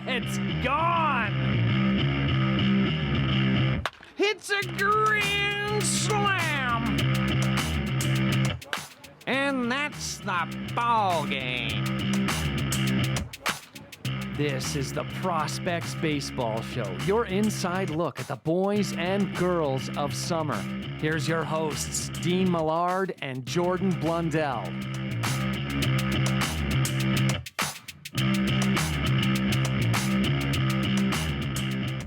It's gone! It's a grand slam! And that's the ball game. This is the Prospects Baseball Show, your inside look at the boys and girls of summer. Here's your hosts, Dean Millard and Jordan Blundell.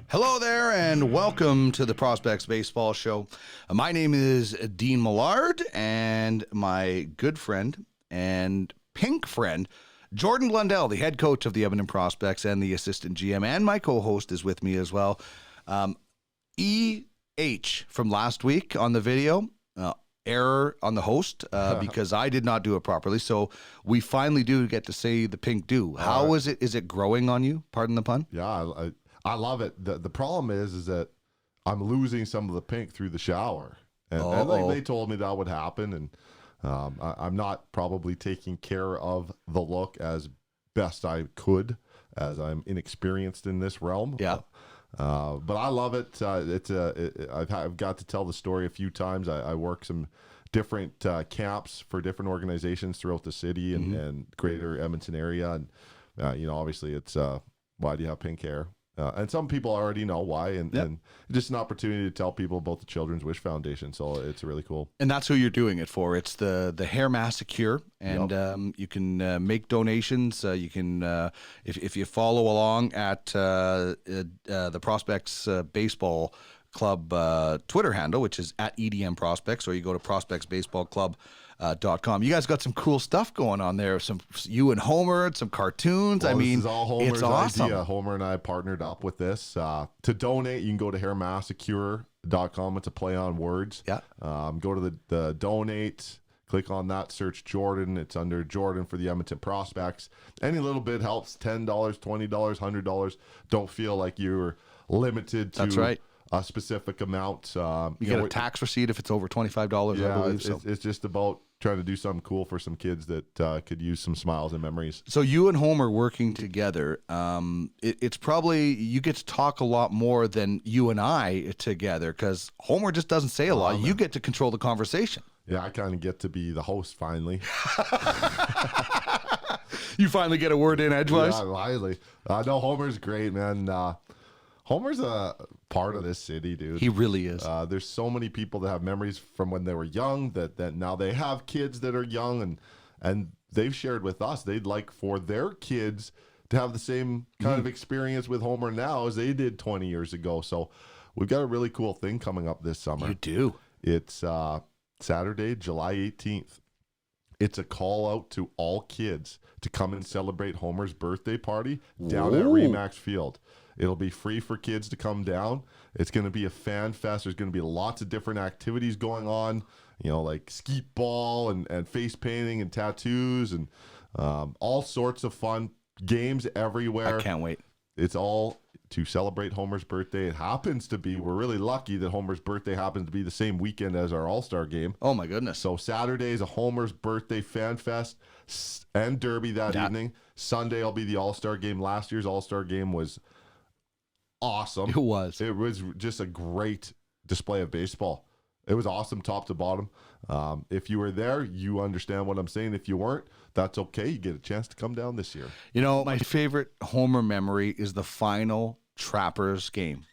Hello there, and welcome to the Prospects Baseball Show. My name is Dean Millard, and my good friend and pink friend, Jordan Blundell, the head coach of the Edmonton Prospects and the assistant GM, and my co-host is with me as well. E.H. from last week on the video, error on the host because I did not do it properly. So we finally do get to say the pink do. How is it? Is it growing on you? Pardon the pun? Yeah, I love it. The problem is that I'm losing some of the pink through the shower. And they told me that would happen, and I'm not probably taking care of the look as best I could, as I'm inexperienced in this realm. Yeah. But I love it. I've got to tell the story a few times. I work some different camps for different organizations throughout the city and greater Edmonton area. And, obviously it's why do you have pink hair? And some people already know why, and just an opportunity to tell people about the Children's Wish Foundation. So it's really cool. And that's who you're doing it for. It's the Hair Massacre, and you can make donations. You can, if you follow along at the Prospects Baseball Club Twitter handle, which is at EDM Prospects, or you go to prospectsbaseballclub.com. You guys got some cool stuff going on there. Some you and Homer, some cartoons. Well, this is all Homer's it's awesome. idea. Homer and I partnered up with this. To donate, you can go to hairmassacre.com. It's a play on words. Yeah. Go to the donate. Click on that. Search Jordan. It's under Jordan for the Edmonton Prospects. Any little bit helps. $10, $20, $100. Don't feel like you're limited to. That's right. A specific amount. You get a tax receipt if it's over $25. Yeah, I believe. It's just about trying to do something cool for some kids that could use some smiles and memories. So you and Homer working together, it's probably you get to talk a lot more than you and I together, because Homer just doesn't say a lot. You get to control the conversation. Yeah, I kind of get to be the host finally. You finally get a word in edgewise? Yeah, finally. No, Homer's great, man. Homer's a part of this city, dude. He really is. There's so many people that have memories from when they were young that now they have kids that are young, and they've shared with us they'd like for their kids to have the same kind of experience with Homer now as they did 20 years ago. So we've got a really cool thing coming up this summer. You do. It's Saturday, July 18th. It's a call out to all kids to come and celebrate Homer's birthday party down at Remax Field. It'll be free for kids to come down. It's going to be a fan fest. There's going to be lots of different activities going on, like skeet ball and face painting and tattoos and all sorts of fun games everywhere. I can't wait. It's all to celebrate Homer's birthday. It happens to be, we're really lucky that Homer's birthday happens to be the same weekend as our All-Star game. Oh, my goodness. So Saturday is a Homer's birthday fan fest and derby that evening. Sunday will be the All-Star game. Last year's All-Star game was awesome. It was just a great display of baseball. It was awesome top to bottom. If you were there, you understand what I'm saying. If you weren't, that's okay. You get a chance to come down this year. My favorite Homer memory is the final Trappers game.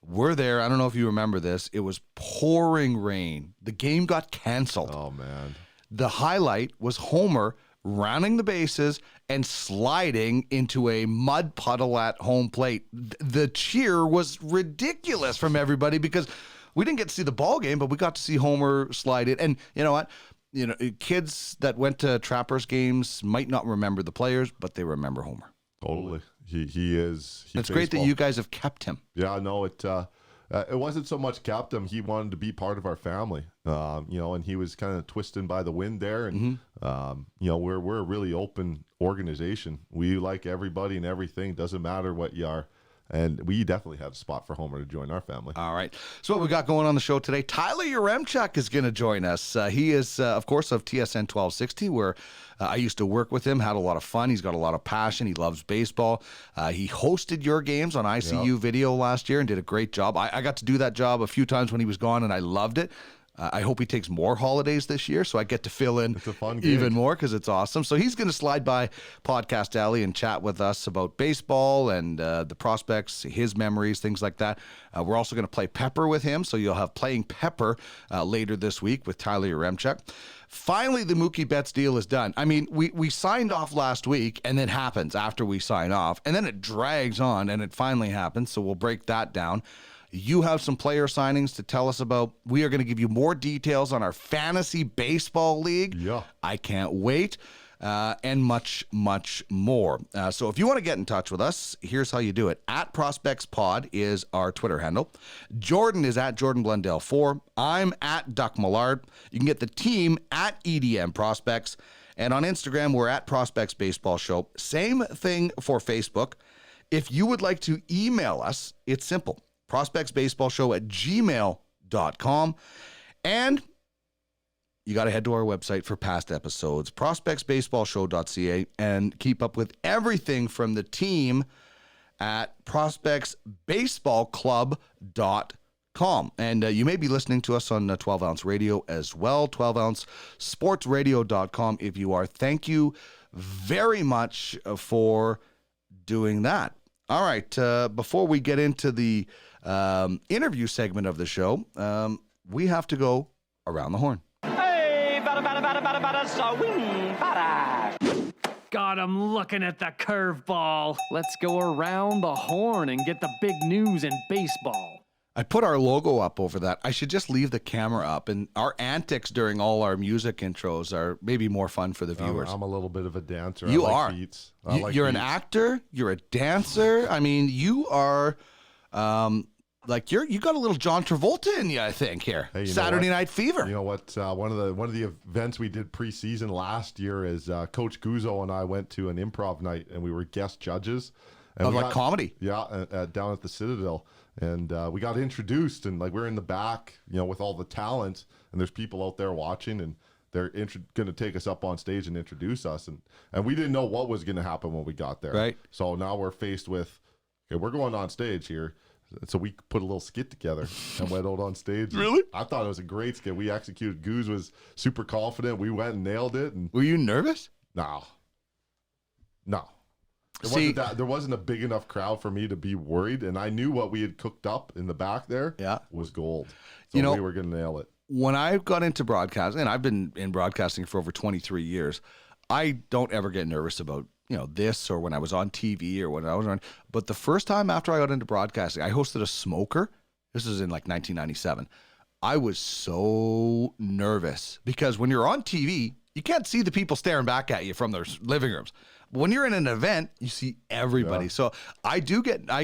We're there. I don't know if you remember this. It was pouring rain. The game got canceled. Oh, man. The highlight was Homer rounding the bases and sliding into a mud puddle at home plate. The cheer was ridiculous from everybody because we didn't get to see the ball game, but we got to see Homer slide it. And you know what? Kids that went to Trappers games might not remember the players, but they remember Homer. Totally. He is. It's great that you guys have kept him. Yeah, no, it wasn't so much kept him. He wanted to be part of our family, and he was kind of twisting by the wind there. And, we're a really open organization. We like everybody and everything. Doesn't matter what you are. And we definitely have a spot for Homer to join our family. All right. So what we got going on the show today, Tyler Yaremchuk is going to join us. He is, of course, of TSN 1260, where I used to work with him, had a lot of fun. He's got a lot of passion. He loves baseball. He hosted your games on ICU video last year and did a great job. I got to do that job a few times when he was gone, and I loved it. I hope he takes more holidays this year so I get to fill in even more because it's awesome. So he's going to slide by Podcast Alley and chat with us about baseball and the prospects, his memories, things like that. We're also going to play Pepper with him, so you'll have Playing Pepper later this week with Tyler Yaremchuk. Finally, the Mookie Betts deal is done. I mean, we signed off last week, and it happens after we sign off, and then it drags on, and it finally happens, so we'll break that down. You have some player signings to tell us about. We are going to give you more details on our fantasy baseball league. Yeah. I can't wait. And much, much more. So if you want to get in touch with us, here's how you do it. @ProspectsPod is our Twitter handle. Jordan is @JordanBlundell4. I'm @Duck Millard. You can get the team @EDM Prospects. And on Instagram, we're @Prospects Baseball Show. Same thing for Facebook. If you would like to email us, it's simple. prospectsbaseballshow@gmail.com. And you got to head to our website for past episodes, prospectsbaseballshow.ca, and keep up with everything from the team at prospectsbaseballclub.com. And you may be listening to us on 12-ounce radio as well, 12ouncesportsradio.com if you are. Thank you very much for doing that. All right, before we get into the interview segment of the show, we have to go around the horn. Hey, got him looking at the curveball. Let's go around the horn and get the big news in baseball. I put our logo up over that. I should just leave the camera up, and our antics during all our music intros are maybe more fun for the viewers. I'm a little bit of a dancer. You I like are. Beats. You're an actor. You're a dancer. I mean, you are like you got a little John Travolta in you, I think. Here, hey, Saturday Night Fever. You know what? One of the events we did preseason last year is Coach Guzzo and I went to an improv night, and we were guest judges. And Of like comedy. Yeah, down at the Citadel. And we got introduced, and like we're in the back, with all the talent, and there's people out there watching, and they're going to take us up on stage and introduce us, and we didn't know what was going to happen when we got there. Right. So now we're faced with, okay, we're going on stage here. So we put a little skit together and went out on stage. Really? I thought it was a great skit. We executed. Goose was super confident. We went and nailed it. And Were you nervous? no. See, There wasn't a big enough crowd for me to be worried, and I knew what we had cooked up in the back there was gold. So we were going to nail it. When I got into broadcasting, and I've been in broadcasting for over 23 years, I don't ever get nervous about, this or when I was on TV or when I was on. But the first time after I got into broadcasting, I hosted a smoker. This was in like 1997. I was so nervous because when you're on TV, you can't see the people staring back at you from their living rooms. When you're in an event, you see everybody. Yeah. So I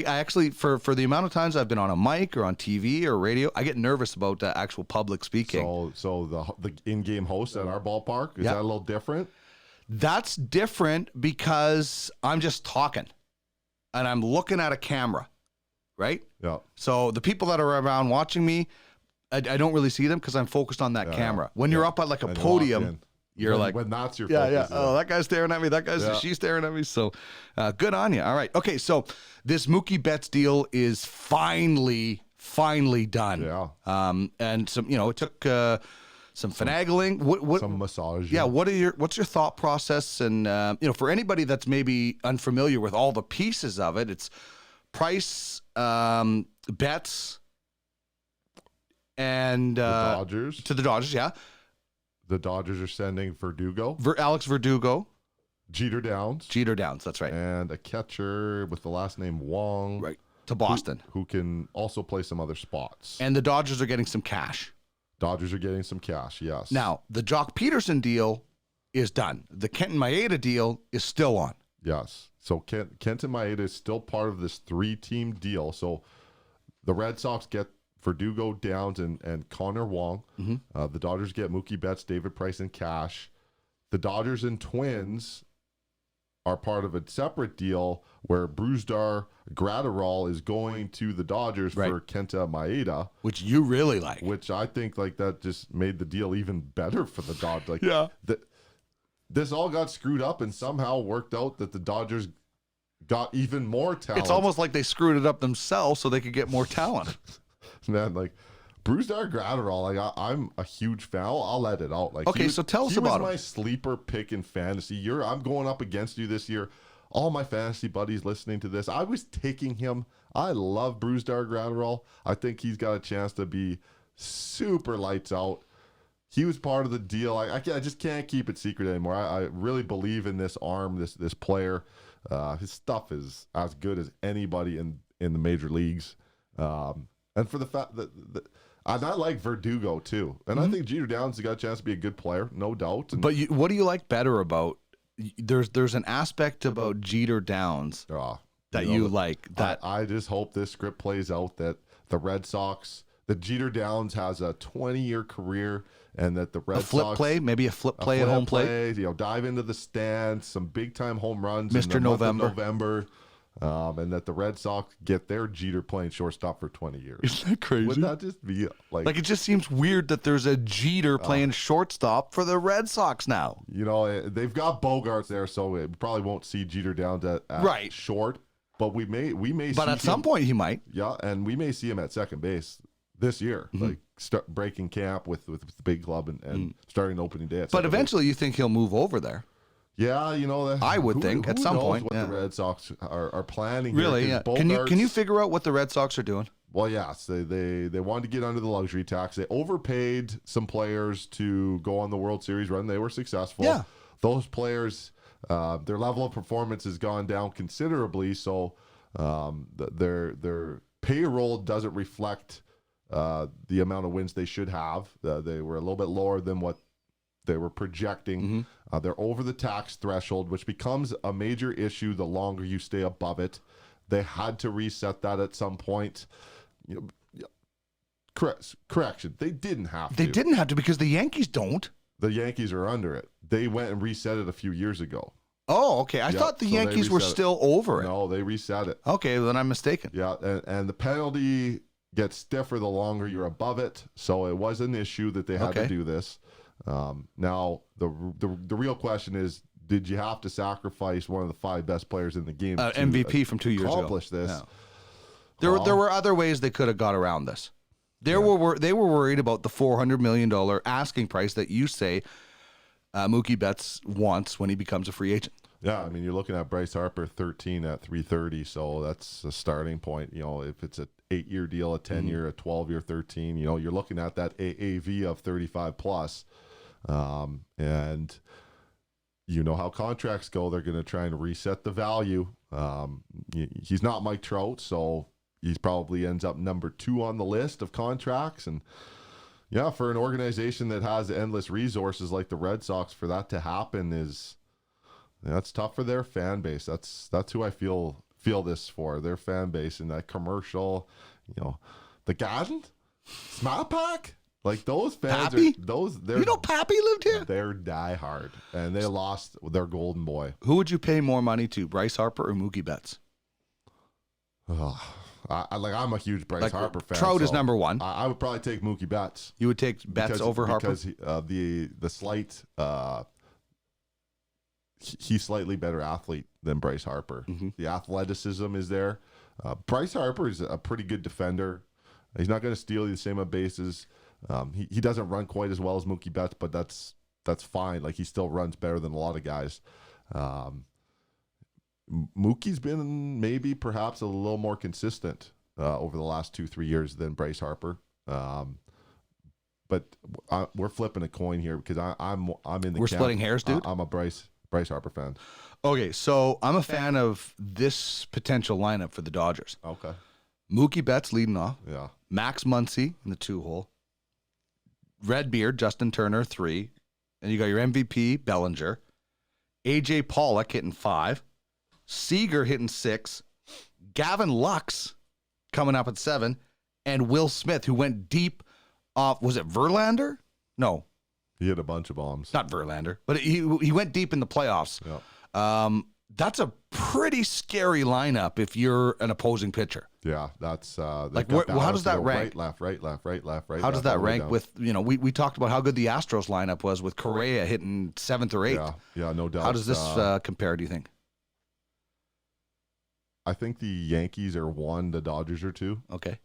actually, for the amount of times I've been on a mic or on TV or radio, I get nervous about actual public speaking. So the in-game host at our ballpark, is that a little different? That's different because I'm just talking and I'm looking at a camera, right? Yeah. So the people that are around watching me, I don't really see them because I'm focused on that camera. When you're up at like a podium, you're when that's your focus. Yeah. Oh, that guy's staring at me. That guy's she's staring at me. So good on you. All right. Okay. So this Mookie Betts deal is finally done. Yeah. And some, it took some finagling. Some massage. Yeah. What's your thought process? And for anybody that's maybe unfamiliar with all the pieces of it, it's Price, Betts, and the Dodgers. To the Dodgers. Yeah. The Dodgers are sending Verdugo. Alex Verdugo. Jeter Downs. That's right. And a catcher with the last name Wong. Right. To Boston. Who can also play some other spots. And the Dodgers are getting some cash. Dodgers are getting some cash, yes. Now, the Jock Peterson deal is done. The Kenton Maeda deal is still on. Yes. So Kenton Maeda is still part of this 3-team deal. So the Red Sox get Verdugo, Downs, and Connor Wong. Mm-hmm. The Dodgers get Mookie Betts, David Price, and cash. The Dodgers and Twins are part of a separate deal where Brusdar Graterol is going to the Dodgers for Kenta Maeda, which you really like. Which I think like that just made the deal even better for the Dodgers. Like, yeah, this all got screwed up and somehow worked out that the Dodgers got even more talent. It's almost like they screwed it up themselves so they could get more talent. Man, like Brusdar Graterol, like I'm a huge fan. I'll let it out. Like, okay, so tell us about him. He was my sleeper pick in fantasy. I'm going up against you this year. All my fantasy buddies listening to this, I was taking him. I love Brusdar Graterol. I think he's got a chance to be super lights out. He was part of the deal. I just can't keep it secret anymore. I really believe in this arm, this player. His stuff is as good as anybody in the major leagues. And for the fact that I like Verdugo too. And I think Jeter Downs has got a chance to be a good player, no doubt. And, but what do you like better about? There's an aspect about Jeter Downs that you like. That I just hope this script plays out, that the Red Sox, that Jeter Downs has a 20-year career, and that the Red Sox maybe a flip play at home plate. Dive into the stands, some big time home runs, Mr. in the November. month of November. And that the Red Sox get their Jeter playing shortstop for 20 years. Isn't that crazy? Would that just be like it just seems weird that there's a Jeter playing shortstop for the Red Sox now. You know, they've got Bogarts there, so we probably won't see Jeter down at short. But we may. But at some point he might. Yeah, and we may see him at second base this year, like start breaking camp with the big club and starting opening day. But eventually, you think he'll move over there? Yeah, you know that. I would think at some point. What the Red Sox are planning? Really? Here, yeah. Can you figure out what the Red Sox are doing? Well, yes, they wanted to get under the luxury tax. They overpaid some players to go on the World Series run. They were successful. Yeah. Those players, their level of performance has gone down considerably. So their payroll doesn't reflect the amount of wins they should have. They were a little bit lower than what they were projecting. They're over the tax threshold, which becomes a major issue the longer you stay above it. They had to reset that at some point. Correction. They didn't have to. They didn't have to because the Yankees don't. The Yankees are under it. They went and reset it a few years ago. Oh, okay. I thought the Yankees were still over it. No, they reset it. Okay, then I'm mistaken. Yeah, and the penalty gets stiffer the longer you're above it. So it was an issue that they had to do this. Now, the real question is, did you have to sacrifice one of the 5 best players in the game? MVP from 2 years ago. Accomplish this. Yeah. There were other ways they could have got around this. They were worried about the $400 million asking price that you say Mookie Betts wants when he becomes a free agent. Yeah, I mean, you're looking at Bryce Harper 13 at 330, so that's a starting point. You know, if it's a 8-year deal, a 10-year, a 12-year, 13, you know, you're looking at that AAV of 35 plus. And you know how contracts go. They're going to try and reset the value. He's not Mike Trout, so he probably ends up number 2 on the list of contracts. And yeah, for an organization that has endless resources like the Red Sox, for that to happen that's tough for their fan base. That's who I feel this for, their fan base, and that commercial, you know, the Garden, Smart Pack. Like those fans Pappy? They're Pappy lived here? They're diehard, and they lost their golden boy. Who would you pay more money to, Bryce Harper or Mookie Betts? I'm a huge Bryce Harper fan. Trout is number 1. I would probably take Mookie Betts. You would take Betts over Harper? Because the slight he's slightly better athlete than Bryce Harper. The athleticism is there. Bryce Harper is a pretty good defender. He's not going to steal you the same amount of bases. He doesn't run quite as well as Mookie Betts, but that's fine. Like, he still runs better than a lot of guys. Mookie's been perhaps a little more consistent over the last 2-3 years than Bryce Harper. But we're flipping a coin here because I'm in the. We're splitting hairs, dude. I'm a Bryce Harper fan. Okay, so I'm a fan of this potential lineup for the Dodgers. Okay. Mookie Betts leading off. Yeah. Max Muncy in the 2-hole. Redbeard, Justin Turner, 3. And you got your MVP, Bellinger. AJ Pollock hitting 5. Seager hitting 6. Gavin Lux coming up at 7. And Will Smith, who went deep off, was it Verlander? No. He hit a bunch of bombs. Not Verlander, but he went deep in the playoffs. Yeah. That's a pretty scary lineup if you're an opposing pitcher. Yeah, that's like how does that rank? Right, left. How does that rank with, we talked about how good the Astros lineup was with Correa hitting 7th or 8th. Yeah, no doubt. How does this compare, do you think? I think the Yankees are 1, the Dodgers are 2. Okay.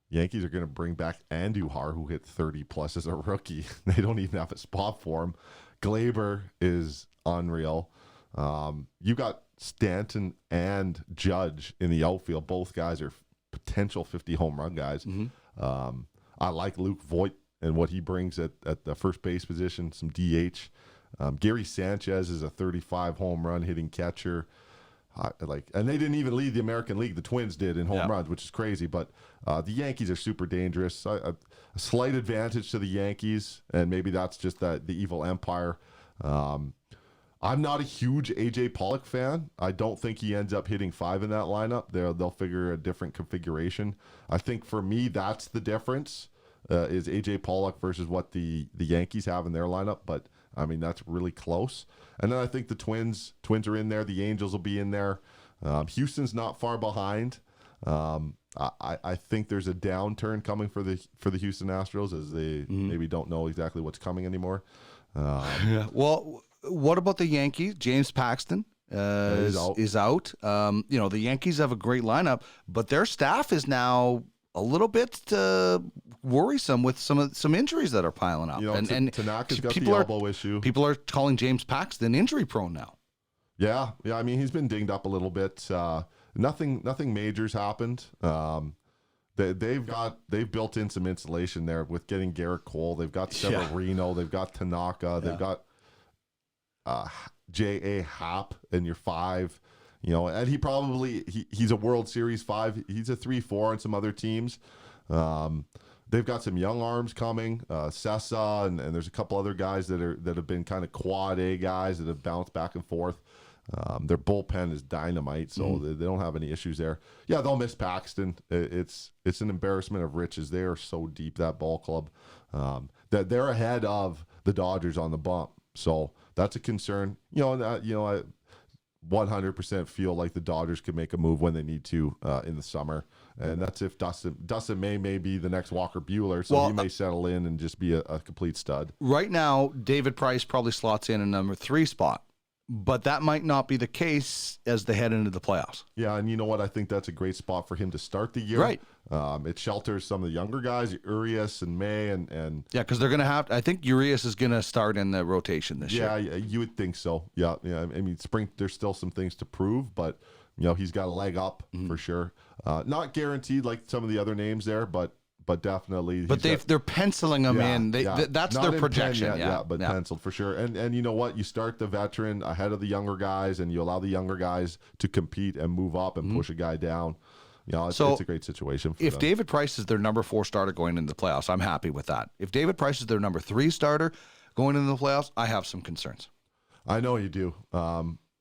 Yankees are going to bring back Andujar, who hit 30 plus as a rookie. They don't even have a spot for him. Glaber is unreal. You got Stanton and Judge in the outfield. Both guys are potential 50 home run guys. Mm-hmm. I like Luke Voit and what he brings at the first base position, some DH. Gary Sanchez is a 35 home run hitting catcher. And they didn't even lead the American League. The Twins did in home runs, which is crazy. But the Yankees are super dangerous. A slight advantage to the Yankees, and maybe that's just the evil empire. I'm not a huge A.J. Pollock fan. I don't think he ends up hitting 5 in that lineup. They'll figure a different configuration. I think for me, that's the difference, is A.J. Pollock versus what the Yankees have in their lineup. But, I mean, that's really close. And then I think the Twins are in there. The Angels will be in there. Houston's not far behind. I think there's a downturn coming for the Houston Astros as they maybe don't know exactly what's coming anymore. Well, what about the Yankees? James Paxton is out. The Yankees have a great lineup, but their staff is now a little bit worrisome with some injuries that are piling up. And Tanaka's got the elbow issue. People are calling James Paxton injury prone now. Yeah. I mean, he's been dinged up a little bit. Nothing major's happened. They've built in some insulation there with getting Garrett Cole. They've got Severino. They've got Tanaka. They've got J.A. Happ in your 5. And he's a World Series 5. He's a 3-4 on some other teams. They've got some young arms coming, Sessa, and there's a couple other guys that have been kind of quad A guys that have bounced back and forth. Their bullpen is dynamite, so they don't have any issues there. Yeah, they'll miss Paxton. It's an embarrassment of riches. They are so deep, that ball club, that they're ahead of the Dodgers on the bump. So that's a concern. I 100% feel like the Dodgers could make a move when they need to in the summer, and that's if Dustin may be the next Walker Buehler, so he may settle in and just be a complete stud. Right now, David Price probably slots in a number 3 spot, but that might not be the case as they head into the playoffs. Yeah, and you know what? I think that's a great spot for him to start the year. Right. It shelters some of the younger guys, Urias and May, and yeah, because they're going to have. I think Urias is going to start in the rotation this year. Yeah, you would think so. Yeah. I mean, spring. There's still some things to prove, but he's got a leg up for sure. Not guaranteed like some of the other names there, but definitely. But they're penciling them in. That's not their projection. But penciled for sure. And you know what? You start the veteran ahead of the younger guys, and you allow the younger guys to compete and move up and push a guy down. It's a great situation for them. If David Price is their number 4 starter going into the playoffs, I'm happy with that. If David Price is their number 3 starter going into the playoffs, I have some concerns. I know you do.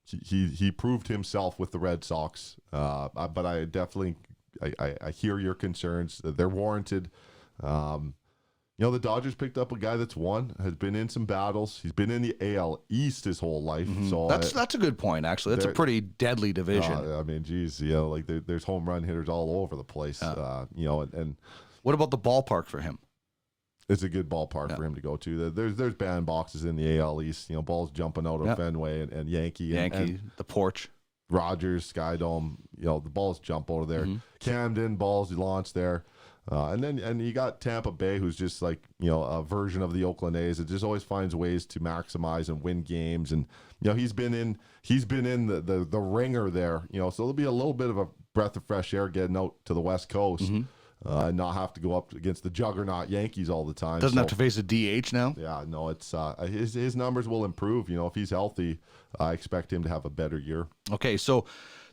He proved himself with the Red Sox, but I definitely I hear your concerns. They're warranted. The Dodgers picked up a guy that's has been in some battles. He's been in the AL East his whole life. So that's a good point, actually. That's a pretty deadly division. I mean, geez, there's home run hitters all over the place. And what about the ballpark for him? It's a good ballpark for him to go to. There's bandboxes in the AL East. Balls jumping out of Fenway and Yankee, and the porch. Rogers, Skydome, the balls jump over there. Camden, balls launch there. And you got Tampa Bay, who's just like, a version of the Oakland A's. It just always finds ways to maximize and win games. And, he's been in the ringer there, so there'll be a little bit of a breath of fresh air getting out to the West Coast and not have to go up against the juggernaut Yankees all the time. Doesn't have to face a DH now. Yeah, no, it's his numbers will improve. If he's healthy, I expect him to have a better year. Okay, so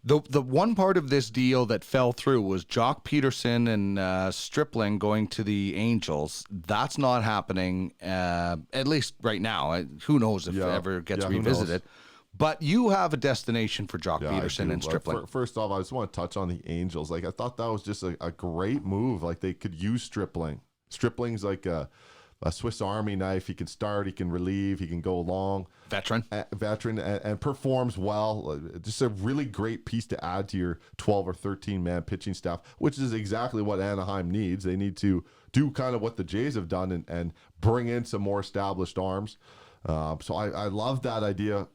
the one part of this deal that fell through was Jock Peterson and Stripling going to the Angels. That's not happening, at least right now. Who knows if it ever gets revisited. But you have a destination for Jock Peterson and Stripling. First off, I just want to touch on the Angels. Like, I thought that was just a great move. Like, they could use Stripling. Stripling's like Swiss Army knife. He can start, he can relieve, he can go long. Veteran. And performs well. Just a really great piece to add to your 12 or 13-man pitching staff, which is exactly what Anaheim needs. They need to do kind of what the Jays have done and bring in some more established arms. So I love that idea,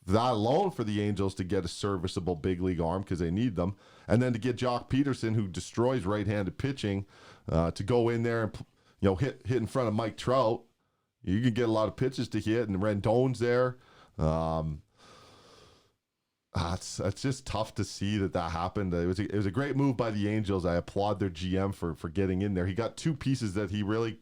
that alone for the Angels to get a serviceable big league arm because they need them. And then to get Jock Peterson, who destroys right-handed pitching, to go in there and hit in front of Mike Trout. You can get a lot of pitches to hit, and Rendon's there. It's just tough to see that happened. It was a great move by the Angels. I applaud their GM for getting in there. He got two pieces that he really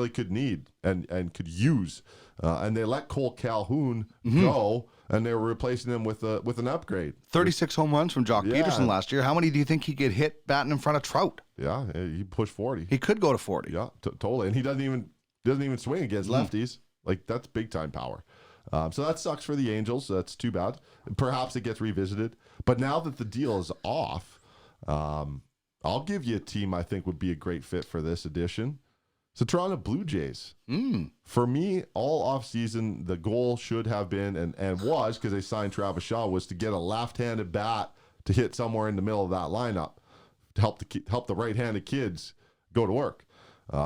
could need and could use. And they let Cole Calhoun go, and they were replacing him with an upgrade. 36 home runs from Jock Peterson last year. How many do you think he could hit batting in front of Trout? Yeah, he pushed 40. He could go to 40. Yeah, totally. And he doesn't even swing against lefties. Like, that's big time power. So that sucks for the Angels. That's too bad. Perhaps it gets revisited. But now that the deal is off, I'll give you a team I think would be a great fit for this edition. It's the Toronto Blue Jays. For me, all offseason, the goal should have been, and was, because they signed Travis Shaw, was to get a left-handed bat to hit somewhere in the middle of that lineup to help the right-handed kids go to work.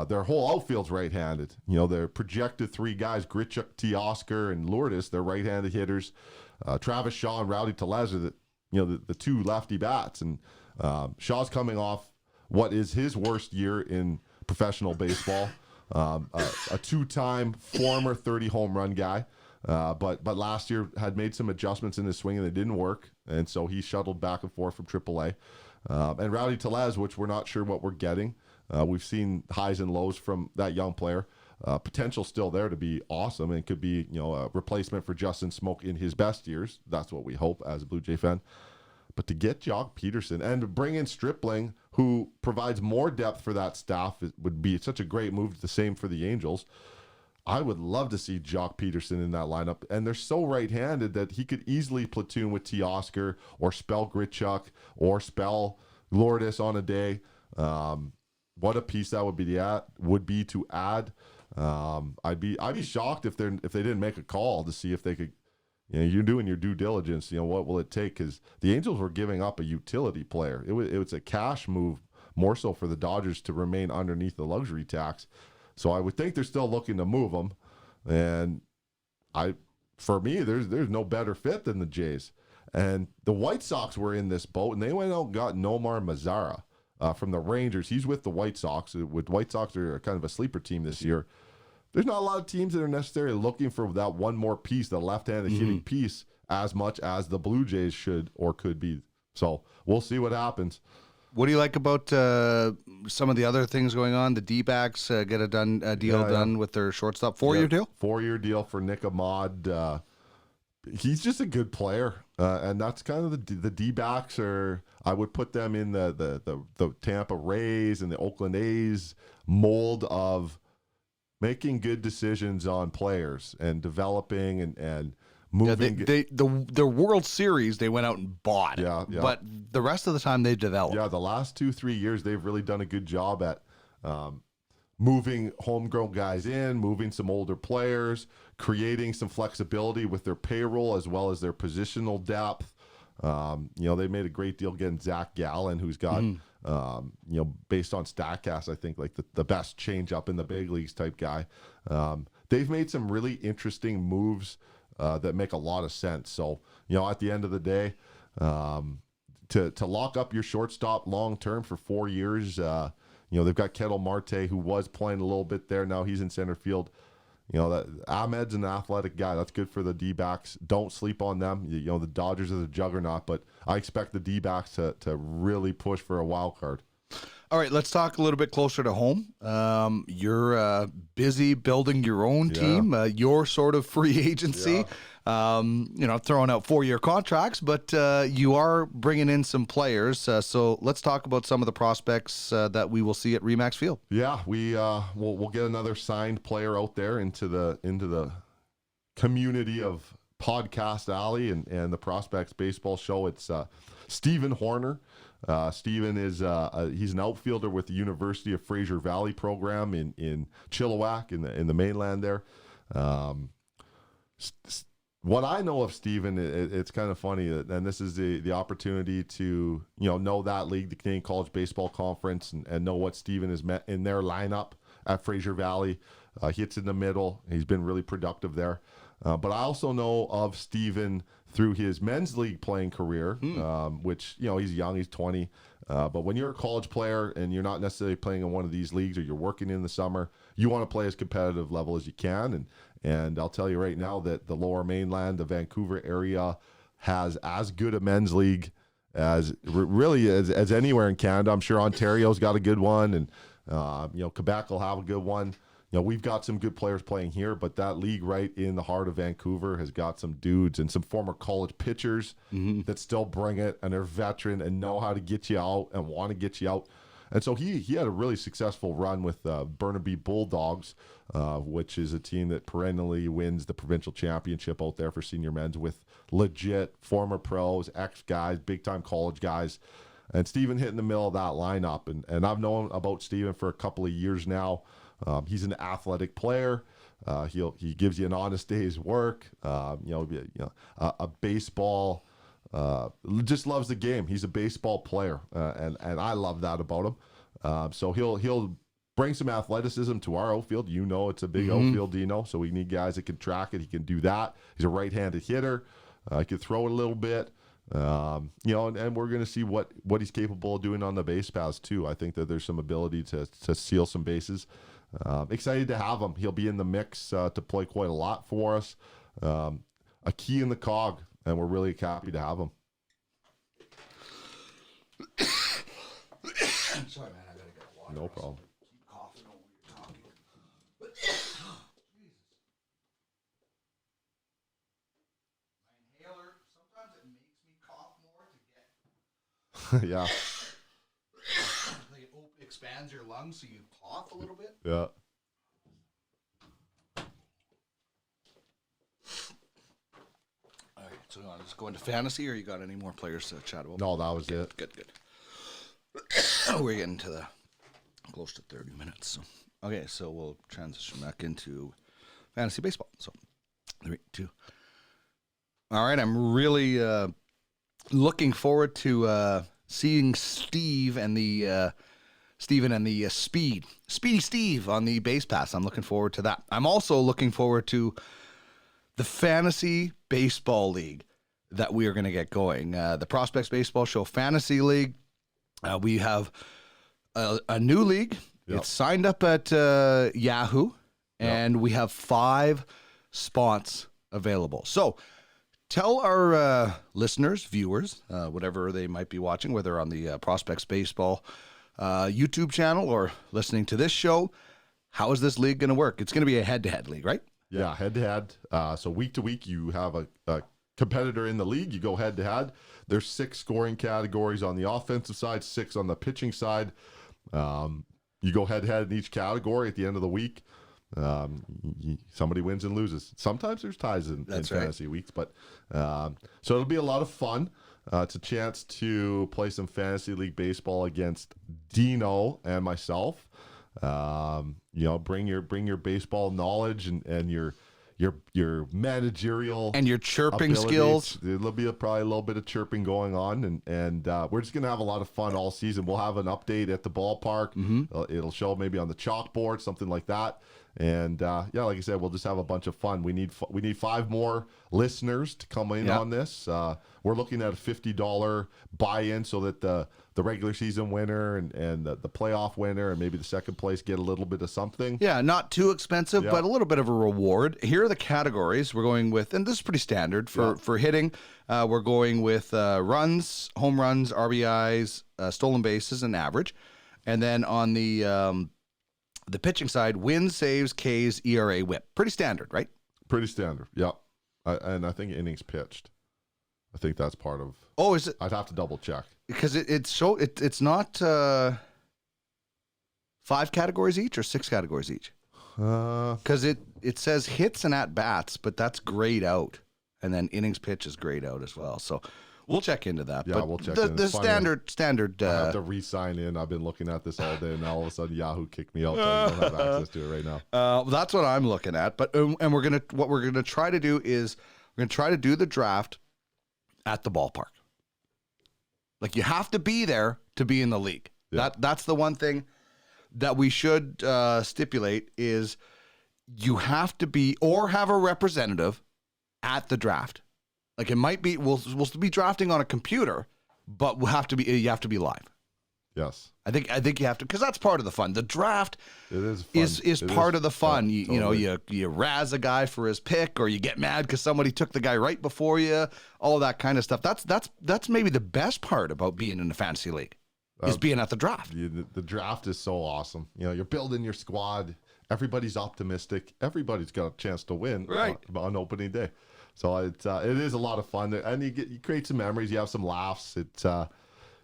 Their whole outfield's right-handed. Their projected three guys, Grichuk, Teoscar, and Lourdes, they're right-handed hitters. Travis Shaw and Rowdy Tellez are the two lefty bats. And Shaw's coming off what is his worst year in professional baseball. A two-time former 30 home run guy. But last year had made some adjustments in his swing and they didn't work. And so he shuttled back and forth from AAA. And Rowdy Tellez, which we're not sure what we're getting. We've seen highs and lows from that young player. Potential still there to be awesome and could be, a replacement for Justin Smoke in his best years. That's what we hope as a Blue Jay fan. But to get Jock Peterson and to bring in Stripling, who provides more depth for that staff, would be such a great move. The same for the Angels. I would love to see Jock Peterson in that lineup. And they're so right-handed that he could easily platoon with Teoscar or spell Grichuk or spell Lourdes on a day. What a piece that would be to add. I'd be shocked if they didn't make a call to see if they could. You're doing your due diligence. What will it take? Because the Angels were giving up a utility player. It was a cash move more so for the Dodgers to remain underneath the luxury tax. So I would think they're still looking to move them. And for me, there's no better fit than the Jays. And the White Sox were in this boat, and they went out and got Nomar Mazara from the Rangers. He's with the White Sox. White Sox are kind of a sleeper team this year. There's not a lot of teams that are necessarily looking for that one more piece, the left-handed hitting piece, as much as the Blue Jays should or could be. So we'll see what happens. What do you like about some of the other things going on? The D-backs get a deal done with their shortstop. 4-year deal? 4-year deal for Nick Ahmad. He's just a good player. And that's kind of the D-backs are, I would put them in the Tampa Rays and the Oakland A's mold of making good decisions on players and developing and moving. Their World Series, they went out and bought. Yeah. But the rest of the time, they developed. Yeah, the last 2-3 years, they've really done a good job at moving homegrown guys in, moving some older players, creating some flexibility with their payroll as well as their positional depth. They made a great deal getting Zach Gallen, who's got, based on StatCast, I think like the best change-up in the big leagues type guy. They've made some really interesting moves that make a lot of sense. So, at the end of the day, to lock up your shortstop long-term for 4 years, they've got Ketel Marte, who was playing a little bit there. Now he's in center field. That Ahmed's an athletic guy. That's good for the D-backs. Don't sleep on them. The Dodgers are the juggernaut, but I expect the D-backs to really push for a wild card. All right, let's talk a little bit closer to home. You're busy building your own team, your sort of free agency. Throwing out 4-year contracts, but you are bringing in some players. So let's talk about some of the prospects that we will see at RE/MAX Field. Yeah, we'll get another signed player out there into the community of podcast alley and the Prospects Baseball Show. It's Stephen Horner. Stephen is he's an outfielder with the University of Fraser Valley program in Chilliwack in the mainland there. What I know of Stephen, it's kind of funny, and this is the opportunity to know that league, the Canadian College Baseball Conference, and know what Stephen has met in their lineup at Fraser Valley. He hits in the middle. He's been really productive there. But I also know of Stephen through his men's league playing career, which, he's young, he's 20. But when you're a college player and you're not necessarily playing in one of these leagues or you're working in the summer, you want to play as competitive level as you can. And I'll tell you right now that the Lower Mainland, the Vancouver area, has as good a men's league as really as anywhere in Canada. I'm sure Ontario's got a good one, and Quebec will have a good one. We've got some good players playing here, but that league right in the heart of Vancouver has got some dudes and some former college pitchers that still bring it, and they're veteran and know how to get you out and want to get you out. And so he had a really successful run with Burnaby Bulldogs, which is a team that perennially wins the provincial championship out there for senior men's with legit former pros, ex-guys, big-time college guys. And Stephen hit in the middle of that lineup. And I've known about Stephen for a couple of years now. He's an athletic player. He gives you an honest day's work. A baseball. Just loves the game. He's a baseball player, and I love that about him. So he'll bring some athleticism to our outfield. It's a big outfield, so we need guys that can track it. He can do that. He's a right-handed hitter. He can throw it a little bit. And we're going to see what he's capable of doing on the base paths too. I think that there's some ability to seal some bases. Excited to have him. He'll be in the mix to play quite a lot for us. A key in the cog, and we're really happy to have him. Sorry, man. I gotta get water. No problem. Keep coughing over you're talking. My inhaler, sometimes it makes me cough more to get. Yeah. Like it expands your lungs so you cough a little bit. Yeah. All right, so you want to just go into fantasy, or you got any more players to chat about? No, that was it. Good. We're getting to the close to 30 minutes. So okay, so we'll transition back into fantasy baseball. So 3, 2. All right, I'm really looking forward to seeing Stephen and the Speedy Steve on the base pass. I'm looking forward to that. I'm also looking forward to the Fantasy Baseball League that we are going to get going. The Prospects Baseball Show Fantasy League. We have a new league. Yep. It's signed up at Yahoo, and we have 5 spots available. So tell our listeners, viewers, whatever they might be watching, whether on the Prospects Baseball YouTube channel or listening to this show, how is this league going to work? It's going to be a head-to-head league, right? Yeah, head-to-head. So week to week, you have a competitor in the league. You go head-to-head. There's 6 scoring categories on the offensive side, 6 on the pitching side. You go head-to-head in each category at the end of the week. Somebody wins and loses. Sometimes there's ties in fantasy weeks, but so it'll be a lot of fun. It's a chance to play some fantasy league baseball against Dino and myself. Bring your baseball knowledge and your managerial and your chirping abilities. Skills. There'll be probably a little bit of chirping going on, and we're just gonna have a lot of fun all season. We'll have an update at the ballpark. It'll show maybe on the chalkboard, something like that. And like I said, we'll just have a bunch of fun. We need 5 more listeners to come in on this. We're looking at a $50 buy-in so that the regular season winner and the playoff winner and maybe the second place get a little bit of something. Yeah, not too expensive, but a little bit of a reward. Here are the categories we're going with, and this is pretty standard for hitting. We're going with runs, home runs, RBIs, stolen bases, and average. And then on the pitching side, wins, saves, Ks, ERA, WHIP. Pretty standard, right? Pretty standard, yeah. And I think innings pitched. I think that's part of. Oh, is it? I'd have to double check because it's not 5 categories each or 6 categories each. Because it says hits and at bats, but that's grayed out. and then innings pitch is grayed out as well. So we'll check into that. Yeah, but we'll check the, in. the It's funny. standard. I have to re-sign in. I've been looking at this all day, and now all of a sudden Yahoo kicked me out. So I don't have access to it right now. That's what I'm looking at. But and what we're gonna try to do is we're gonna try to do the draft at the ballpark. Like, you have to be there to be in the league. Yeah. That's the one thing that we should stipulate is you have to be or have a representative at the draft. Like, it might be we'll be drafting on a computer, but you have to be live. Yes. I think you have to, because that's part of the fun. The draft It is fun. is part of the fun. You know, totally. you razz a guy for his pick, or you get mad because somebody took the guy right before you. All that kind of stuff. That's maybe the best part about being in the fantasy league is being at the draft. The draft is so awesome. You know, you're building your squad. Everybody's optimistic. Everybody's got a chance to win Right. on opening day. So it is a lot of fun, and you create some memories. You have some laughs.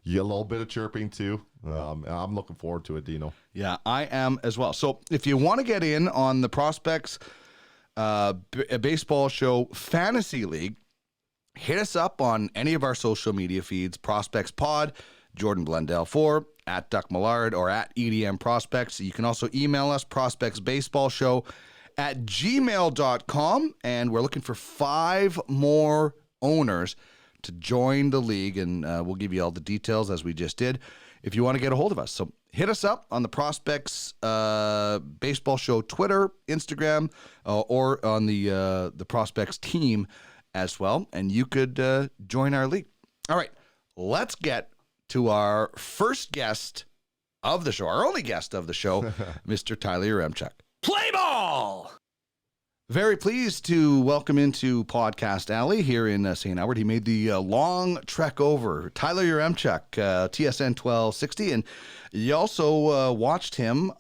You get a little bit of chirping too. I'm looking forward to it, Dino. Yeah, I am as well. So if you want to get in on the Prospects Baseball Show Fantasy League, hit us up on any of our social media feeds, Prospects Pod, Jordan Blundell 4, at Duck Millard, or at EDM Prospects. You can also email us, prospectsbaseballshow@gmail.com, and we're looking for 5 more owners to join the league, and we'll give you all the details as we just did if you want to get a hold of us. So hit us up on the Prospects Baseball Show Twitter, Instagram, or on the Prospects team as well, and you could join our league. All right, let's get to our first guest of the show, our only guest of the show, Mr. Tyler Yaremchuk. Play ball! Very pleased to welcome into Podcast Alley here in St. Albert. He made the long trek over. Tyler Yaremchuk, TSN 1260, and you also watched him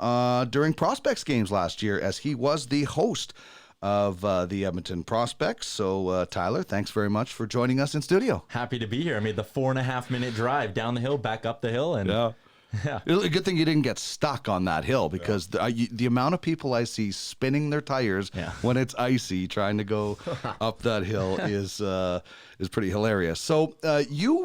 during Prospects games last year as he was the host of the Edmonton Prospects. So, Tyler, thanks very much for joining us in studio. Happy to be here. I made the 4.5-minute drive down the hill, back up the hill, and yeah. It's a good thing you didn't get stuck on that hill, because the amount of people I see spinning their tires when it's icy trying to go up that hill is pretty hilarious. So you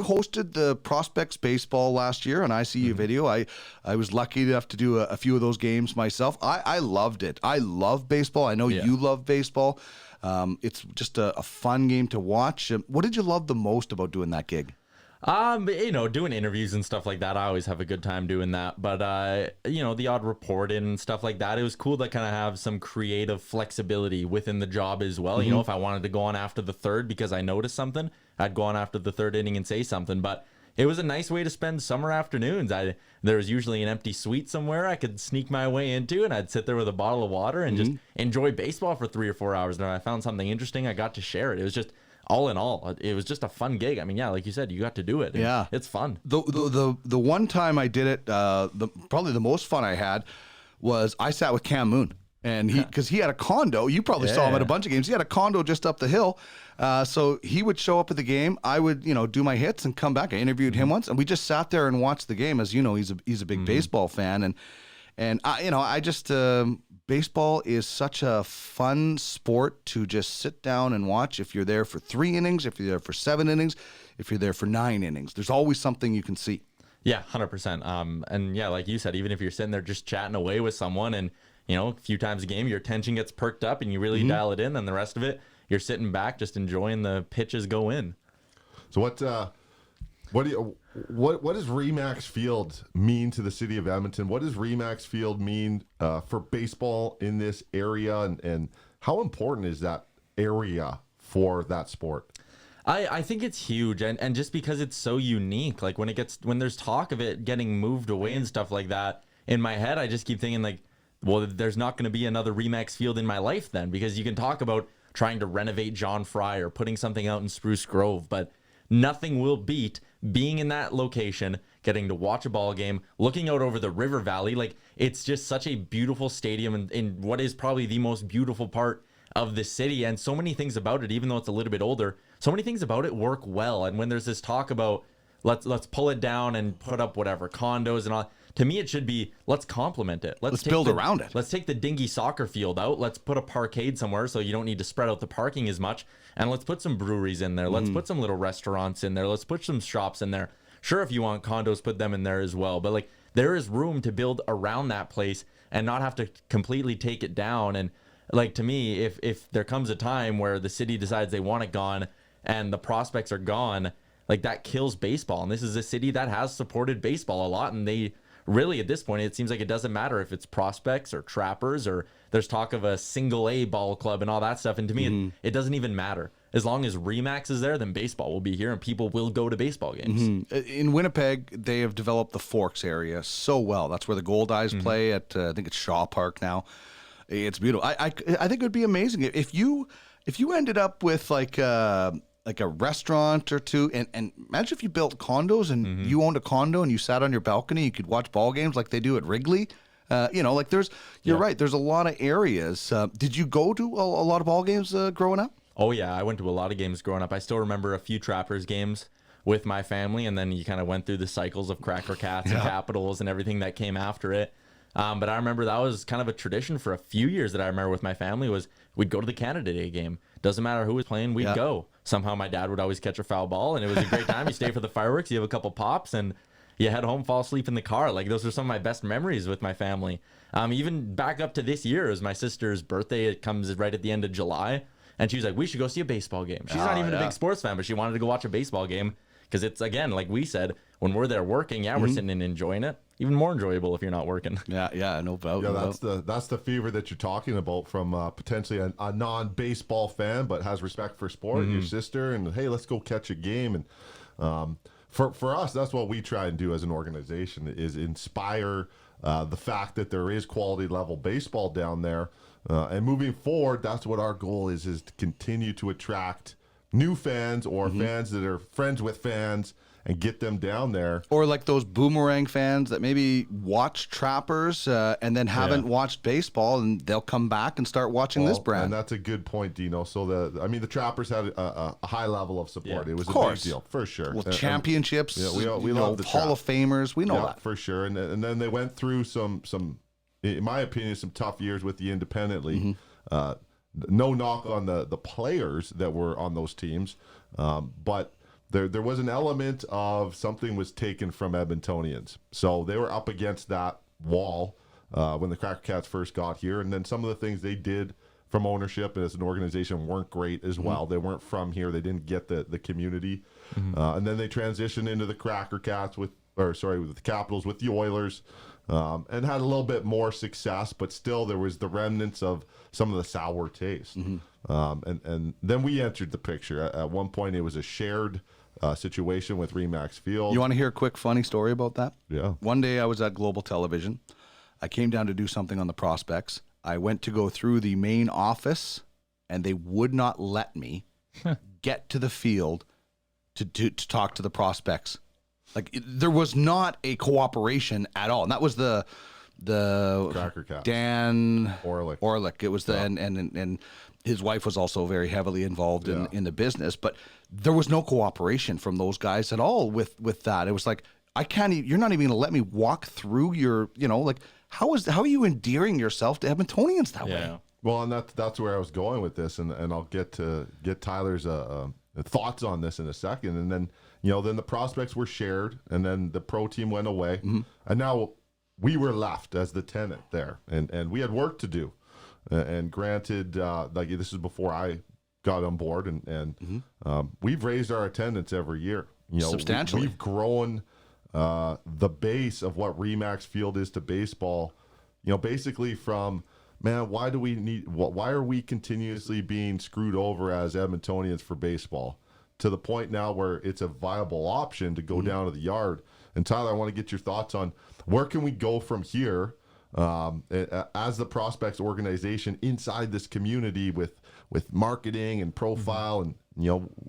hosted the Prospects Baseball last year on ICU Video. I was lucky enough to do a few of those games myself. I loved it. I love baseball. I know you love baseball. It's just a fun game to watch. What did you love the most about doing that gig? Doing interviews and stuff like that, I always have a good time doing that. But, the odd report and stuff like that, it was cool to kind of have some creative flexibility within the job as well. You know, if I wanted to go on after the third because I noticed something, I'd go on after the third inning and say something. But it was a nice way to spend summer afternoons. There was usually an empty suite somewhere I could sneak my way into, and I'd sit there with a bottle of water and just enjoy baseball for 3 or 4 hours. And if I found something interesting, I got to share it. It was just... all in all, it was just a fun gig. I mean, like you said, you got to do it. Yeah, it's fun. The one time I did it, probably the most fun I had was I sat with Cam Moon, and because he had a condo. You probably saw him at a bunch of games. He had a condo just up the hill, so he would show up at the game. I would do my hits and come back. I interviewed him once, and we just sat there and watched the game. As you know, he's a big baseball fan, and I just. Baseball is such a fun sport to just sit down and watch. If you're there for 3 innings, if you're there for 7 innings, if you're there for 9 innings, there's always something you can see. Yeah, 100%. And yeah, like you said, even if you're sitting there just chatting away with someone and, a few times a game, your attention gets perked up and you really dial it in, and the rest of it, you're sitting back just enjoying the pitches go in. So what does Remax Field mean to the city of Edmonton? What does Remax Field mean for baseball in this area, and how important is that area for that sport? I think it's huge, and just because it's so unique, like when there's talk of it getting moved away and stuff like that, in my head I just keep thinking like, well, there's not going to be another Remax Field in my life then, because you can talk about trying to renovate John Fry or putting something out in Spruce Grove, but nothing will beat being in that location, getting to watch a ball game, looking out over the river valley. Like, it's just such a beautiful stadium in what is probably the most beautiful part of the city, and so many things about it, even though it's a little bit older, so many things about it work well. And when there's this talk about let's pull it down and put up whatever condos and all, to me, it should be, let's complement it. Let's build around it. Let's take the dingy soccer field out. Let's put a parkade somewhere so you don't need to spread out the parking as much. And let's put some breweries in there. Let's put some little restaurants in there. Let's put some shops in there. Sure, if you want condos, put them in there as well. But like, there is room to build around that place and not have to completely take it down. And like, to me, if there comes a time where the city decides they want it gone and the prospects are gone, like, that kills baseball. And this is a city that has supported baseball a lot, and they really, at this point, it seems like it doesn't matter if it's prospects or trappers, or there's talk of a single A ball club and all that stuff. And to me, it doesn't even matter. As long as RE/MAX is there, then baseball will be here and people will go to baseball games. In Winnipeg, they have developed the Forks area so well. That's where the Gold Eyes play at, I think it's Shaw Park now. It's beautiful. I think it would be amazing if you ended up with like a restaurant or two, and imagine if you built condos and you owned a condo and you sat on your balcony, you could watch ball games like they do at Wrigley. Like you're right. There's a lot of areas. Did you go to a lot of ball games growing up? Oh yeah, I went to a lot of games growing up. I still remember a few Trappers games with my family, and then you kind of went through the cycles of Cracker Cats and Capitals and everything that came after it. But I remember that was kind of a tradition for a few years that I remember with my family was we'd go to the Canada Day game. Doesn't matter who was playing, we'd go. Somehow my dad would always catch a foul ball, and it was a great time. You stay for the fireworks, you have a couple pops, and you head home, fall asleep in the car. Like, those are some of my best memories with my family. Even back up to this year, it was my sister's birthday. It comes right at the end of July. And she was like, we should go see a baseball game. She's not even a big sports fan, but she wanted to go watch a baseball game because it's, again, like we said, when we're there working, we're sitting and enjoying it. Even more enjoyable if you're not working. Yeah, no doubt. Yeah, that's the fever that you're talking about from potentially a non-baseball fan, but has respect for sport, your sister, and hey, let's go catch a game. And for us, that's what we try and do as an organization, is inspire the fact that there is quality level baseball down there. And moving forward, that's what our goal is to continue to attract new fans or fans that are friends with fans and get them down there. Or like those boomerang fans that maybe watch Trappers and then haven't watched baseball, and they'll come back and start watching this brand. And that's a good point, Dino. So the Trappers had a high level of support. It was a big deal, for sure. Well, championships, we love the Hall of Famers, we know that. For sure. And then they went through some, in my opinion, some tough years with the Independent League. No knock on the players that were on those teams, but there was an element of something was taken from Edmontonians. So they were up against that wall when the Cracker Cats first got here, and then some of the things they did from ownership as an organization weren't great as well. They weren't from here. They didn't get the community. And then they transitioned into the Cracker Cats with the Capitals, with the Oilers, and had a little bit more success, but still there was the remnants of some of the sour taste. And then we entered the picture. At one point, it was a shared situation with RE/MAX Field. You want to hear a quick funny story about that? Yeah. One day I was at Global Television. I came down to do something on the prospects. I went to go through the main office, and they would not let me get to the field to talk to the prospects. Like, there was not a cooperation at all. And that was the Cracker Cats. Dan Orlick. It was and his wife was also very heavily involved in the business, but there was no cooperation from those guys at all with that. It was like, you're not even gonna let me walk through your, how are you endearing yourself to Edmontonians that way? Well, and that's where I was going with this, and I'll get Tyler's thoughts on this in a second. And then, then the prospects were shared, and then the pro team went away, and now we were left as the tenant there, and we had work to do. And granted, this is before I got on board, and we've raised our attendance every year. Substantially. We've grown the base of what RE/MAX Field is to baseball. Basically from, man, why are we continuously being screwed over as Edmontonians for baseball, to the point now where it's a viable option to go down to the yard. And Tyler, I want to get your thoughts on where can we go from here as the prospects organization inside this community with marketing and profile, and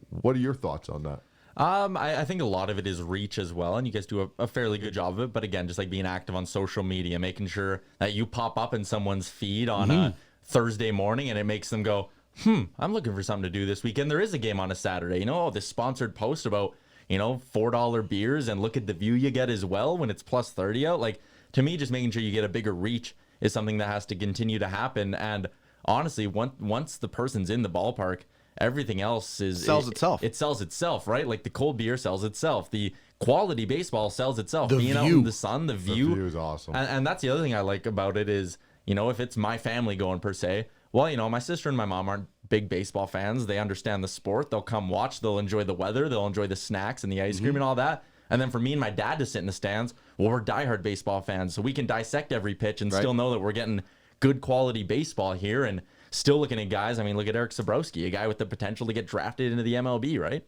what are your thoughts on that? I think a lot of it is reach as well, and you guys do a fairly good job of it. But again, just like being active on social media, making sure that you pop up in someone's feed on a Thursday morning, and it makes them go, I'm looking for something to do this weekend. There is a game on a Saturday. This sponsored post about $4 beers, and look at the view you get as well when it's plus 30 out. Like, to me, just making sure you get a bigger reach is something that has to continue to happen. And honestly, once the person's in the ballpark, everything else sells itself. It sells itself, right? Like the cold beer sells itself. The quality baseball sells itself. The Being out view. in the sun, the view. The view is awesome. And that's the other thing I like about it is, if it's my family going per se, well, my sister and my mom aren't big baseball fans. They understand the sport. They'll come watch. They'll enjoy the weather. They'll enjoy the snacks and the ice cream and all that. And then for me and my dad to sit in the stands, well, we're diehard baseball fans. So we can dissect every pitch and still know that we're getting good quality baseball here. And still looking at guys, look at Eric Sabrowski, a guy with the potential to get drafted into the MLB, right?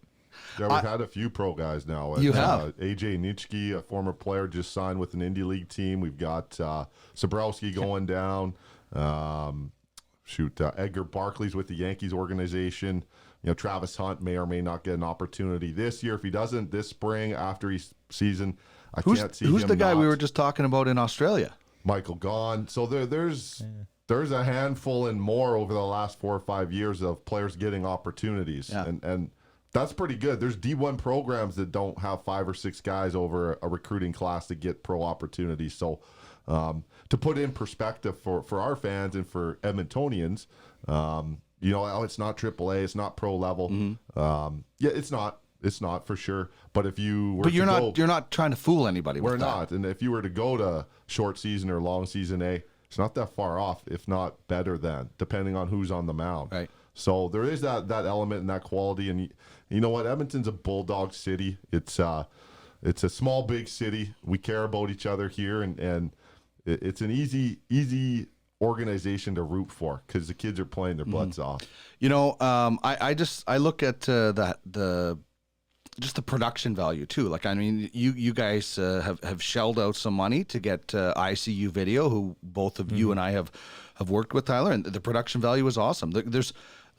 Yeah, we've had a few pro guys now. You have. AJ Nitschke, a former player, just signed with an indie league team. We've got Sabrowski going down. Edgar Barkley's with the Yankees organization. Travis Hunt may or may not get an opportunity this year. If he doesn't this spring after season, I can't see who's him the guy not. we were just talking about in Australia? Michael Gahn. So there's a handful and more over the last 4 or 5 years of players getting opportunities. Yeah. And that's pretty good. There's D1 programs that don't have 5 or 6 guys over a recruiting class to get pro opportunities. So to put in perspective for our fans and for Edmontonians, it's not AAA, it's not pro level. It's not for sure. But if you were you're not trying to fool anybody. We're with not. that. And if you were to go to short season or long season A, it's not that far off, if not better than, depending on who's on the mound. Right. So there is that element and that quality. And you know what? Edmonton's a bulldog city. It's a small, big city. We care about each other here, and it's an easy organization to root for because the kids are playing their butts off. I look at the production value too. You guys have shelled out some money to get ICU Video, who both of you and I have worked with, Tyler, and the production value is awesome.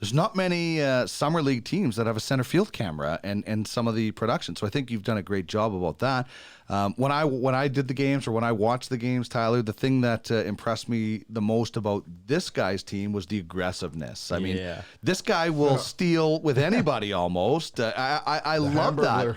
There's not many summer league teams that have a center field camera and some of the production. So I think you've done a great job about that. When I did the games or when I watched the games, Tyler, the thing that impressed me the most about this guy's team was the aggressiveness. This guy will steal with anybody almost. I love that.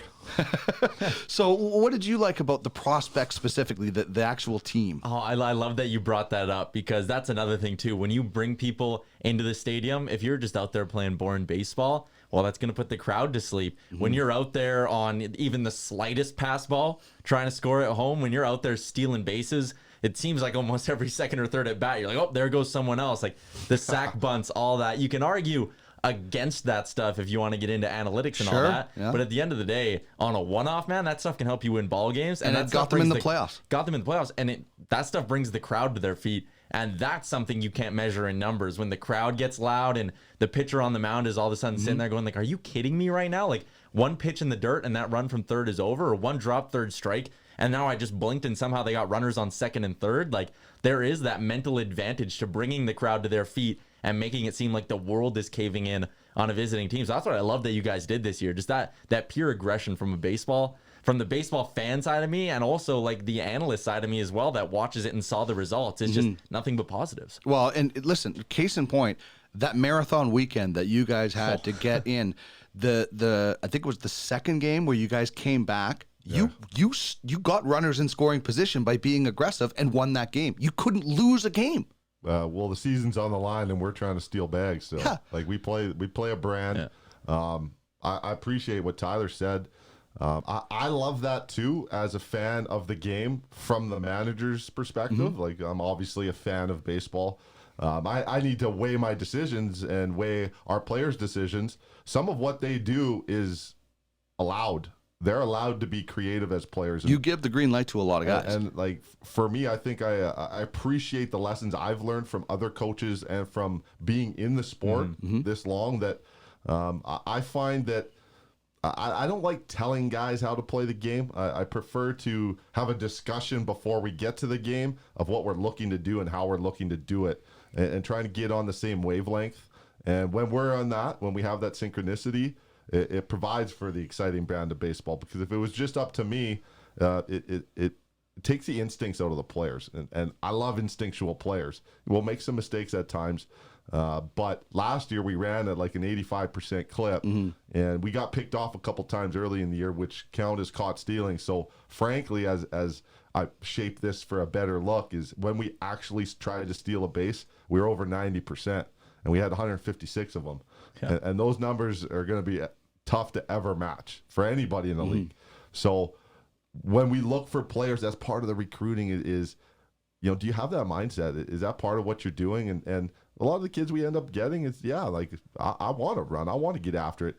So what did you like about the prospects specifically, the actual team? Oh, I love that you brought that up because that's another thing too. When you bring people into the stadium, if you're just out there playing boring baseball, well, that's going to put the crowd to sleep. When you're out there on even the slightest pass ball, trying to score at home, when you're out there stealing bases, it seems like almost every second or third at bat, you're like, oh, there goes someone else. Like the sack bunts, all that. You can argue against that stuff if you want to get into analytics and all that. Yeah. But at the end of the day, on a one-off, man, that stuff can help you win ball games. And that got them in the playoffs. Got them in the playoffs. And that stuff brings the crowd to their feet. And that's something you can't measure in numbers. When the crowd gets loud and the pitcher on the mound is all of a sudden sitting there going like, are you kidding me right now? Like one pitch in the dirt and that run from third is over, or one drop third strike. And now I just blinked and somehow they got runners on second and third. Like there is that mental advantage to bringing the crowd to their feet and making it seem like the world is caving in on a visiting team. So that's what I love that you guys did this year. Just that pure aggression from the baseball fan side of me, and also like the analyst side of me as well that watches it and saw the results. It's just nothing but positives. Well, and listen, case in point, that marathon weekend that you guys had to get in, the I think it was the second game where you guys came back. Yeah. You got runners in scoring position by being aggressive and won that game. You couldn't lose a game. Well, the season's on the line and we're trying to steal bags. So like we play a brand. Yeah. I appreciate what Tyler said. I love that too as a fan of the game from the manager's perspective. Like I'm obviously a fan of baseball. I need to weigh my decisions and weigh our players' decisions. Some of what they do is allowed. They're allowed to be creative as players. You give the green light to a lot of guys. And like for me, I think I appreciate the lessons I've learned from other coaches and from being in the sport this long, that I find that I don't like telling guys how to play the game. I prefer to have a discussion before we get to the game of what we're looking to do and how we're looking to do it, and trying to get on the same wavelength. And when we're on that, when we have that synchronicity, it provides for the exciting brand of baseball. Because if it was just up to me, it takes the instincts out of the players. And I love instinctual players. We'll make some mistakes at times. But last year we ran at like an 85% clip, and we got picked off a couple times early in the year, which count as caught stealing. So frankly, as I shaped this for a better look, is when we actually tried to steal a base, we were over 90%, and we had 156 of them. Yeah. And those numbers are going to be tough to ever match for anybody in the league. So when we look for players, that's part of the recruiting is, do you have that mindset? Is that part of what you're doing? And a lot of the kids we end up getting is, like, I want to run. I want to get after it.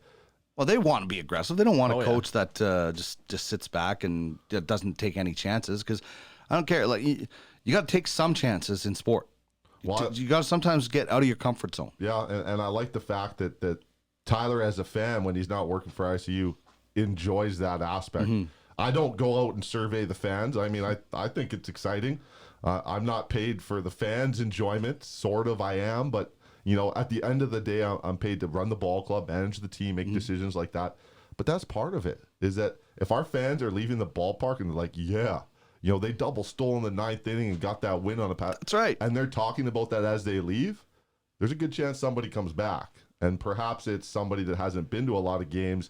Well, they want to be aggressive. They don't want a coach that just sits back and doesn't take any chances, because I don't care. Like, you got to take some chances in sport. Well, you got to sometimes get out of your comfort zone. Yeah, and I like the fact that Tyler, as a fan, when he's not working for ICU, enjoys that aspect. I don't go out and survey the fans. I mean, I think it's exciting. I'm not paid for the fans' enjoyment. Sort of, I am, but at the end of the day, I'm paid to run the ball club, manage the team, make decisions like that. But that's part of it. Is that if our fans are leaving the ballpark and they're like, they double stole in the 9th inning and got that win on a pass. That's right. And they're talking about that as they leave, there's a good chance somebody comes back. And perhaps it's somebody that hasn't been to a lot of games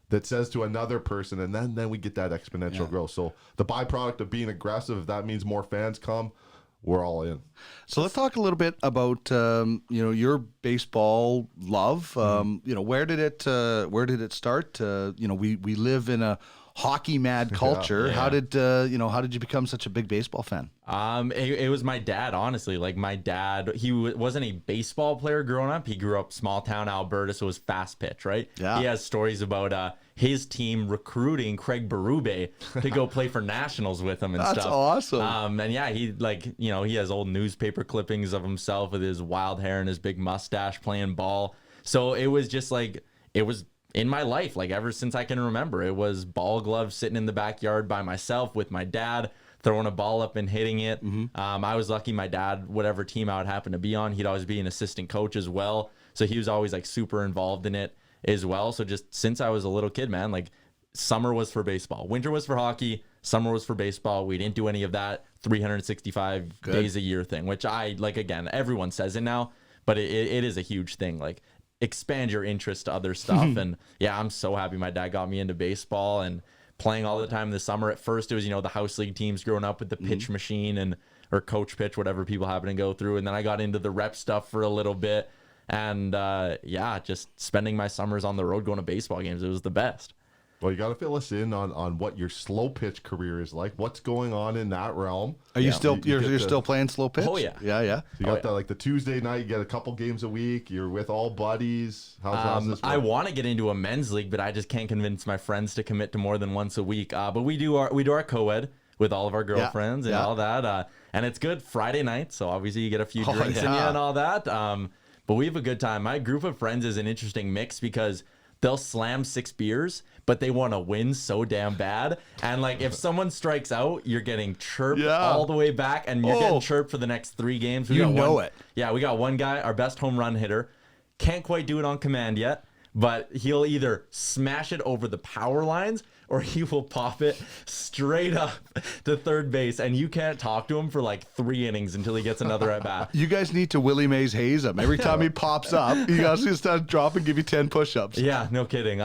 that says to another person, and then we get that exponential growth. So the byproduct of being aggressive, if that means more fans come, we're all in. So let's talk a little bit about your baseball love. Where did it start? We live in a hockey mad culture. Yeah. How did you become such a big baseball fan? It was my dad, honestly. Like, my dad, he wasn't a baseball player growing up. He grew up small town Alberta, so it was fast pitch, right? Yeah. He has stories about his team recruiting Craig Berube to go play for nationals with him and That's stuff. That's awesome. And yeah, he has old newspaper clippings of himself with his wild hair and his big mustache playing ball. So it was just like, it was in my life, like, ever since I can remember. It was ball gloves sitting in the backyard by myself with my dad, throwing a ball up and hitting it. I was lucky my dad, whatever team I would happen to be on, he'd always be an assistant coach as well. So he was always like super involved in it as well. So just since I was a little kid, man, like, summer was for baseball, winter was for hockey, summer was for baseball. We didn't do any of that 365 days a year thing, which I like. Again, everyone says it now, but it is a huge thing. Like, expand your interest to other stuff. And yeah, I'm so happy my dad got me into baseball and playing all the time this summer. At first it was, the house league teams growing up with the pitch machine or coach pitch, whatever people happen to go through. And then I got into the rep stuff for a little bit. And just spending my summers on the road going to baseball games. It was the best. Well, you got to fill us in on what your slow pitch career is like. What's going on in that realm? Are you still you're still playing slow pitch? Oh yeah, yeah. So you got that, like, the Tuesday night. You get a couple games a week. You're with all buddies. How's this? I want to get into a men's league, but I just can't convince my friends to commit to more than once a week. But we do our co-ed with all of our girlfriends and all that. And it's good Friday night, so obviously you get a few drinks in you and all that. But we have a good time. My group of friends is an interesting mix because they'll slam 6 beers, but they want to win so damn bad. And like, if someone strikes out, you're getting chirped all the way back, and you're getting chirped for the next 3 games. We got one guy, our best home run hitter, can't quite do it on command yet, but he'll either smash it over the power lines or he will pop it straight up to third base, and you can't talk to him for like 3 innings until he gets another at bat. You guys need to Willie Mays Hayes him. Every time he pops up, you guys just start drop and give you 10 push-ups. Yeah, no kidding.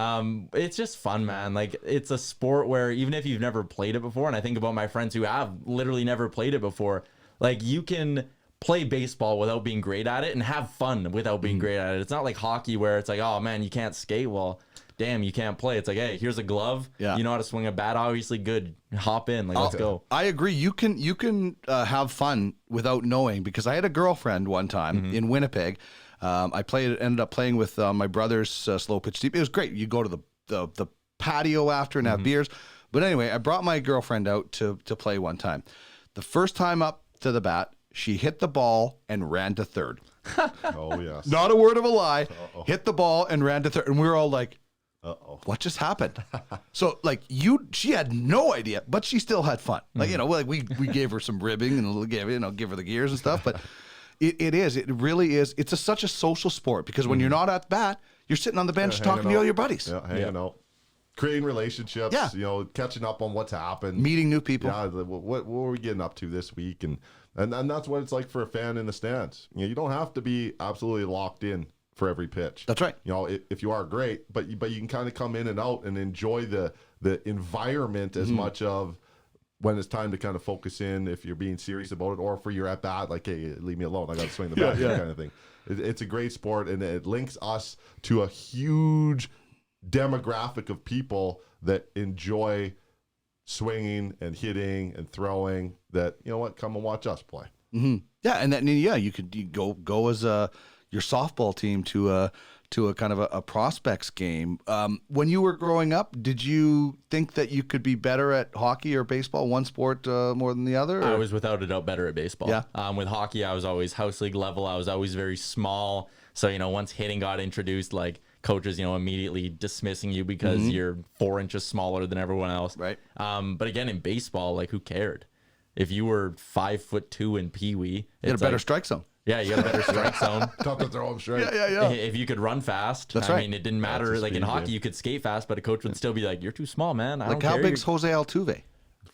It's just fun, man. Like, it's a sport where even if you've never played it before, and I think about my friends who have literally never played it before, like, you can play baseball without being great at it and have fun without being great at it. It's not like hockey where it's like, oh man, you can't skate. Well, damn, you can't play. It's like, hey, here's a glove. You know how to swing a bat, obviously. Good. Hop in. Like, let's go. I agree. You can have fun without knowing, because I had a girlfriend one time in Winnipeg. I ended up playing with my brother's slow pitch team. It was great. You go to the patio after and have beers. But anyway, I brought my girlfriend out to play one time. The first time up to the bat, she hit the ball and ran to third. Oh, yes. Not a word of a lie. Hit the ball and ran to third. And we were all like, what just happened? So like, she had no idea, but she still had fun. Like, we gave her some ribbing and give her the gears and stuff. But it really is. It's such a social sport, because when you're not at bat, you're sitting on the bench talking to all your buddies. Yeah, hanging out. Creating relationships, catching up on what's happened. Meeting new people. Yeah, what were we getting up to this week? And And that's what it's like for a fan in the stands. You don't have to be absolutely locked in for every pitch. That's right. If you are, great, but you can kind of come in and out and enjoy the environment as much of when it's time to kind of focus in, if you're being serious about it, or for your at bat, like, hey, leave me alone, I got to swing the bat, kind of thing. It's a great sport, and it links us to a huge demographic of people that enjoy swinging and hitting and throwing, that, you know what, come and watch us play. Yeah, and then you could go as your softball team to a kind of a prospects game. When you were growing up, did you think that you could be better at hockey or baseball, one sport more than the other? I was without a doubt better at baseball. Yeah. With hockey, I was always house league level. I was always very small. So, once hitting got introduced, like, coaches, immediately dismissing you because you're 4 inches smaller than everyone else. Right. But again, in baseball, like, who cared? If you were 5'2" in Pee Wee, You had a better strike zone. Yeah, you got a better strike zone. Tough to throw them straight. Yeah. If you could run fast, That's I right. mean, it didn't matter. Like in hockey, you could skate fast, but a coach would still be like, "You're too small, man. I Like, don't how care. big's Jose Altuve?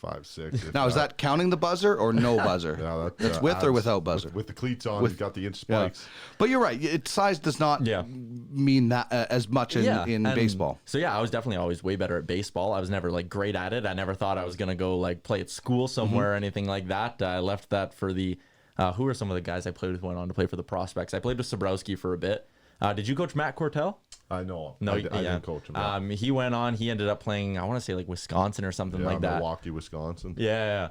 5'6". Now, is that counting the buzzer or no buzzer? Yeah, That's with or without buzzer? With the cleats on, he's got the inch Yeah. spikes. But you're right. Size does not mean that as much in and baseball. So yeah, I was definitely always way better at baseball. I was never like great at it. I never thought I was gonna go like play at school somewhere or anything like that. I left that for the who are some of the guys I played with went on to play for the Prospects. I played with Sobrowski for a bit. Did you coach Matt Cortell? I know. No, I didn't coach him. Yeah. He went on. He ended up playing, I want to say like Wisconsin or something like that. Milwaukee, Wisconsin. Yeah.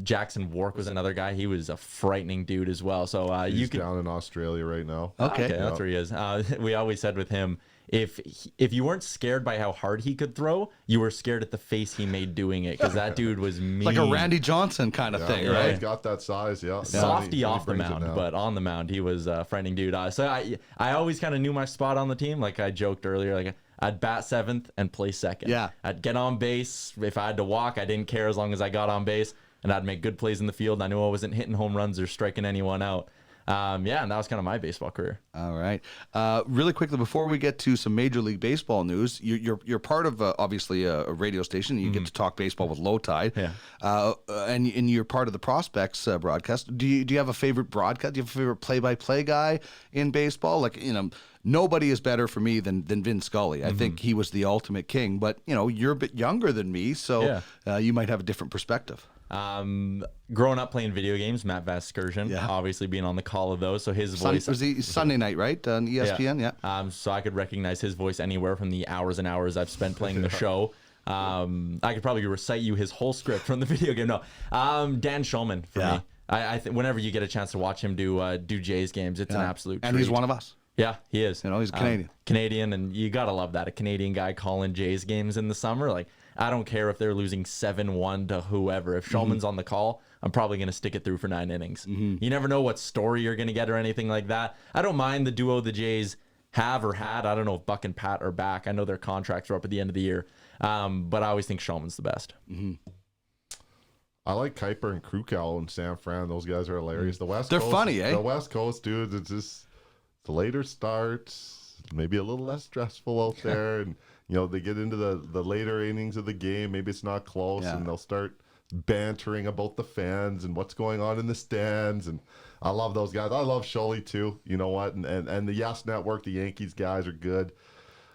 Jackson Wark was another guy. He was a frightening dude as well. So He's down in Australia right now. Okay. That's where he is. We always said with him, if you weren't scared by how hard he could throw, you were scared at the face he made doing it, because that dude was mean. Like a Randy Johnson kind of thing, Yeah, right? he's got that size, yeah. Softy He off the brings it mound, now. but on the mound, he was a frightening dude. So I always kind of knew my spot on the team. Like I joked earlier, like I'd bat seventh and play second. Yeah. I'd get on base. If I had to walk, I didn't care as long as I got on base, and I'd make good plays in the field. I knew I wasn't hitting home runs or striking anyone out. And that was kind of my baseball career. All right. Really quickly, before we get to some Major League Baseball news, you're part of obviously a radio station. You get to talk baseball with Low Tide. Yeah. And you're part of the Prospects broadcast. Do you have a favorite broadcast? Do you have a favorite play-by-play guy in baseball? Like, nobody is better for me than Vin Scully. I think he was the ultimate king. But you're a bit younger than me, so you might have a different perspective. Growing up playing video games, Matt Vasgersian, obviously being on the call of those, so his voice Was he Sunday night, right, on ESPN? Yeah. So I could recognize his voice anywhere from the hours and hours I've spent playing the show. I could probably recite you his whole script from the video game. No, Dan Schulman for me. I think whenever you get a chance to watch him do Jays games, it's an absolute treat. And he's one of us. Yeah, he is. He's a Canadian. Canadian, and you gotta love that. A Canadian guy calling Jays games in the summer. Like, I don't care if they're losing 7-1 to whoever. If Schulman's on the call, I'm probably going to stick it through for 9 innings. You never know what story you're going to get or anything like that. I don't mind the duo the Jays have or had. I don't know if Buck and Pat are back. I know their contracts are up at the end of the year. But I always think Schulman's the best. I like Kuiper and Krukow and San Fran. Those guys are hilarious. The West They're Coast, funny, eh? The West Coast dudes, it's just the later starts, maybe a little less stressful out there. And, they get into the later innings of the game. Maybe it's not close, and they'll start bantering about the fans and what's going on in the stands. And I love those guys. I love Scully too. You know what? And the Yes Network, the Yankees guys are good.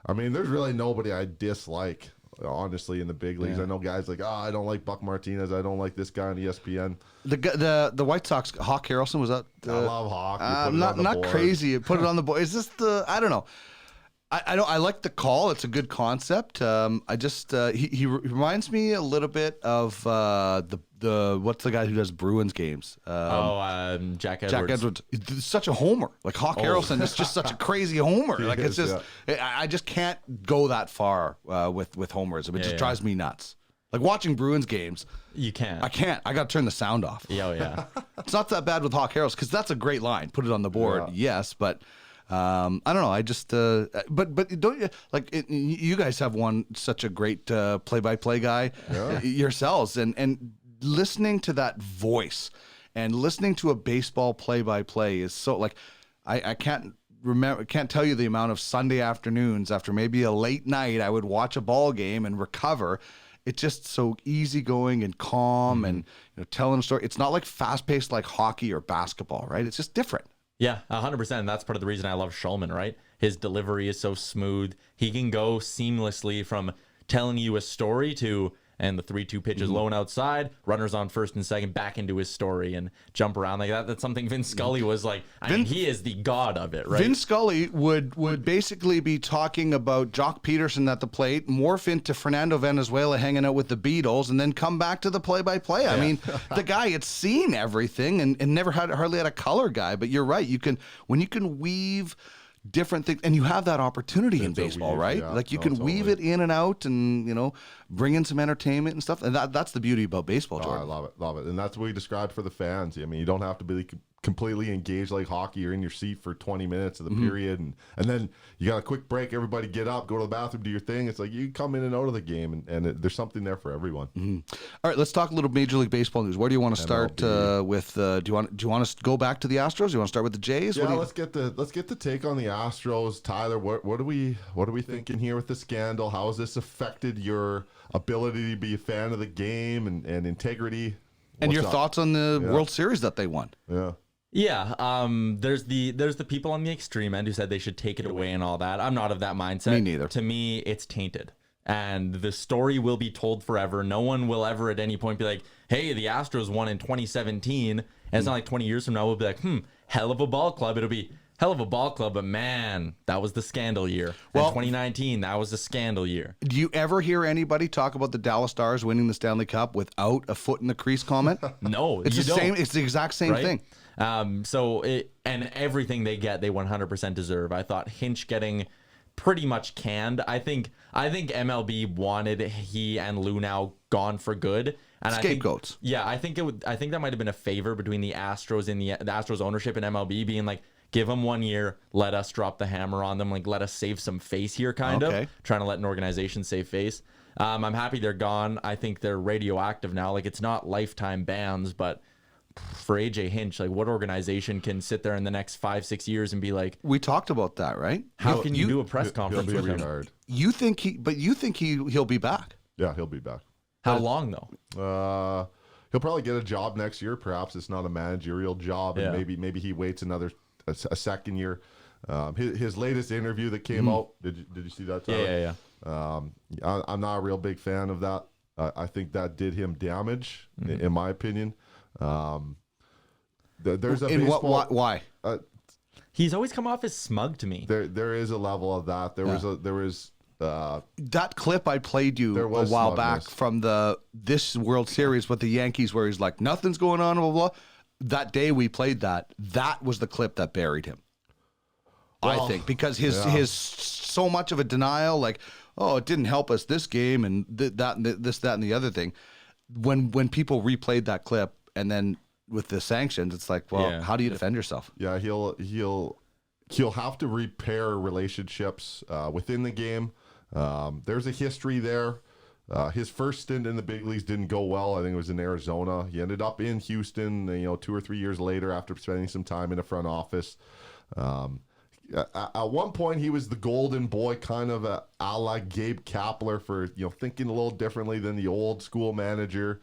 I mean, there's really nobody I dislike, honestly, in the big leagues. I know guys like, I don't like Buck Martinez. I don't like this guy on ESPN. The White Sox, Hawk Harrelson, was that? I love Hawk. I'm not crazy. You put it on the board. Is this I don't know. I like the call. It's a good concept. I just he reminds me a little bit of the what's the guy who does Bruins games? Jack Edwards. Jack Edwards. He's such a homer. Like Hawk Harrelson is just such a crazy homer. Like it's just I just can't go that far with homerism. It just drives me nuts. Like watching Bruins games. You can't. I can't. I got to turn the sound off. Yeah. It's not that bad with Hawk Harrelson because that's a great line. Put it on the board. Yes, but. I don't know. I just, but don't you you guys have such a great play-by-play guy yourselves, and listening to that voice and listening to a baseball play-by-play is so like I can't tell you the amount of Sunday afternoons after maybe a late night I would watch a ball game and recover it's just so easygoing and calm and telling a story. It's not like fast paced like hockey or basketball, right? It's just different. Yeah, 100%. And that's part of the reason I love Shulman, right? His delivery is so smooth. He can go seamlessly from telling you a story to, and the 3-2 pitch is low and outside, runners on first and second, back into his story and jump around like that. That's something Vin Scully was like, I mean, he is the god of it, right? Vin Scully would basically be talking about Jock Peterson at the plate, morph into Fernando Valenzuela hanging out with the Beatles, and then come back to the play-by-play. I mean, the guy had seen everything and never hardly had a color guy. But you're right. When you can weave different things, and you have that opportunity in baseball, right? Yeah, like you can weave it in and out, and bring in some entertainment and stuff. And that's the beauty about baseball, Jordan. I love it, and that's what we described for the fans. I mean, you don't have to be completely engaged like hockey. You're in your seat for 20 minutes of the period, and then you got a quick break. Everybody get up, go to the bathroom, do your thing. It's like you come in and out of the game, and there's something there for everyone. All right, let's talk a little Major League Baseball news. Where do you want to start with? Do you want to go back to the Astros? Do you want to start with the Jays? Yeah, let's get the take on the Astros, Tyler. What are we thinking here with the scandal? How has this affected your ability to be a fan of the game and integrity? And your thoughts on the World Series that they won? Yeah, there's the people on the extreme end who said they should take it away and all that. I'm not of that mindset. Me neither. To me, it's tainted. And the story will be told forever. No one will ever at any point be like, hey, the Astros won in 2017. And it's not like 20 years from now we'll be like, hell of a ball club. It'll be hell of a ball club, but man, that was the scandal year. Well, 2019, that was the scandal year. Do you ever hear anybody talk about the Dallas Stars winning the Stanley Cup without a foot in the crease comment? No, it's the same. It's the exact same thing. And everything they get, they 100% deserve. I thought Hinch getting pretty much canned. I think MLB wanted he and Lou now gone for good. And Scapegoats. I think that might have been a favor between the Astros and the Astros ownership and MLB being like, give them 1 year, let us drop the hammer on them, like let us save some face here, kind of trying to let an organization save face. I'm happy they're gone. I think they're radioactive now. Like, it's not lifetime bans, but for AJ Hinch, like, what organization can sit there in the next 5-6 years and be like, we talked about that, right? How can you do a press conference with him? Hard. You think he'll be back? Yeah, he'll be back. How long though? He'll probably get a job next year. Perhaps it's not a managerial job, and maybe he waits a second year. His latest interview that came out. Did you see that, Tyler? Yeah. I'm not a real big fan of that. I think that did him damage, in my opinion. There's a baseball, why? He's always come off as smug to me. There is a level of that. There was that clip I played you a while back from this World Series with the Yankees, where he's like, nothing's going on, blah blah. That day we played that was the clip that buried him. Well, I think because his so much of a denial, like, oh, it didn't help us this game and that and the other thing. When people replayed that clip and then with the sanctions, it's like, well, how do you defend yourself? Yeah, he'll have to repair relationships within the game. There's a history there. His first stint in the big leagues didn't go well. I think it was in Arizona. He ended up in Houston, 2 or 3 years later after spending some time in a front office. At one point, he was the golden boy, kind of a la Gabe Kapler for thinking a little differently than the old school manager.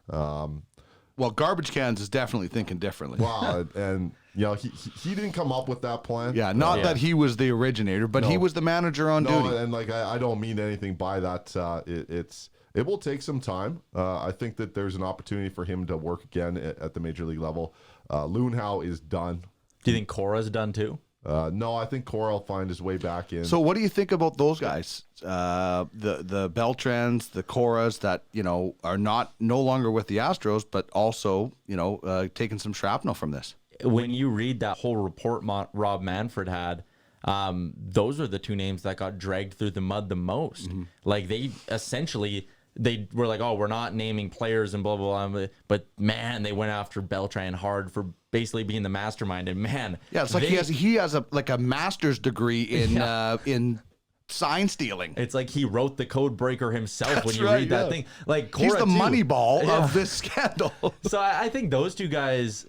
Well, Garbage Cans is definitely thinking differently. Wow, and he didn't come up with that plan. Yeah, not that he was the originator, but he was the manager on duty. And I don't mean anything by that. It will take some time. I think that there's an opportunity for him to work again at the major league level. Loonhow is done. Do you think Cora's done too? No, I think Cora will find his way back in. So what do you think about those guys? The Beltrans, the Coras that, are no longer with the Astros, but also, taking some shrapnel from this. When you read that whole report Rob Manfred had, those are the two names that got dragged through the mud the most. Mm-hmm. Like, they were like, oh, we're not naming players and blah, blah, blah. But, man, they went after Beltran hard for basically being the mastermind. And, man. Yeah, it's like he has a master's degree in sign stealing. It's like he wrote the code breaker himself. When you read that thing. Like, Cora, he's the money ball of this scandal. So I think those two guys...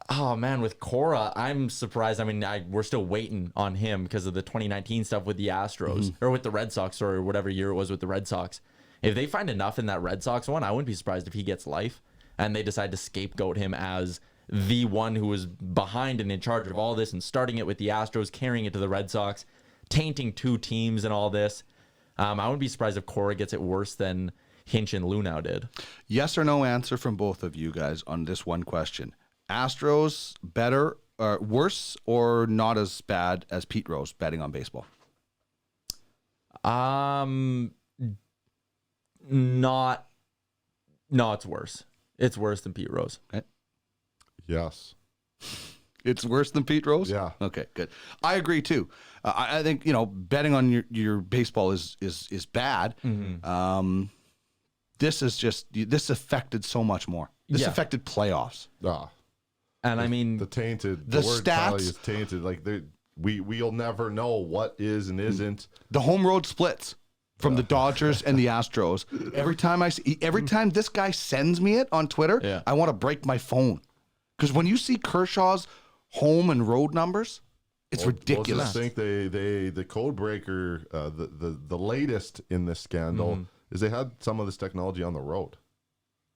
Oh, man, with Cora, I'm surprised. I mean, we're still waiting on him because of the 2019 stuff with the Astros, or with the Red Sox, or whatever year it was with the Red Sox. If they find enough in that Red Sox one, I wouldn't be surprised if he gets life and they decide to scapegoat him as the one who was behind and in charge of all this and starting it with the Astros, carrying it to the Red Sox, tainting 2 teams and all this. I wouldn't be surprised if Cora gets it worse than Hinch and Lunau did. Yes or no answer from both of you guys on this one question. Astros better, worse, or not as bad as Pete Rose betting on baseball? No, it's worse. It's worse than Pete Rose. Okay. Yes. It's worse than Pete Rose? Yeah. Okay, good. I agree too. I think, betting on your baseball is bad. Mm-hmm. This affected so much more. This affected playoffs. And I mean, the tainted, the word stats Tyler is tainted. Like we'll never know what is and isn't. The home road splits from the Dodgers and the Astros. Every time this guy sends me it on Twitter, I want to break my phone. Because when you see Kershaw's home and road numbers, it's ridiculous. I think the code breaker, the latest in this scandal is they had some of this technology on the road.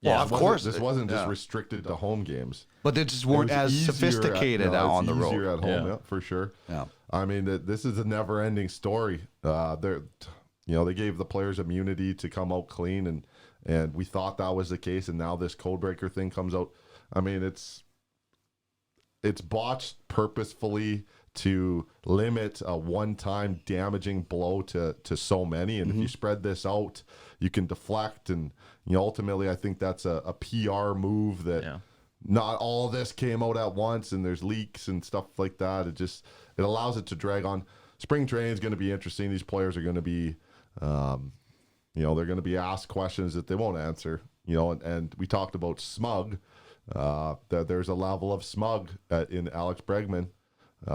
Yeah, of course. This wasn't just restricted to home games. But they just weren't as sophisticated on the road. Easier at home, for sure. Yeah. I mean, this is a never-ending story. They gave the players immunity to come out clean, and we thought that was the case, and now this code breaker thing comes out. I mean, it's botched purposefully to limit a one-time damaging blow to so many. And if you spread this out, you can deflect. And ultimately, I think that's a PR move that not all of this came out at once, and there's leaks and stuff like that. It allows it to drag on. Spring training is going to be interesting. These players are going to be, they're going to be asked questions that they won't answer. And we talked about smug. That there's a level of smug in Alex Bregman.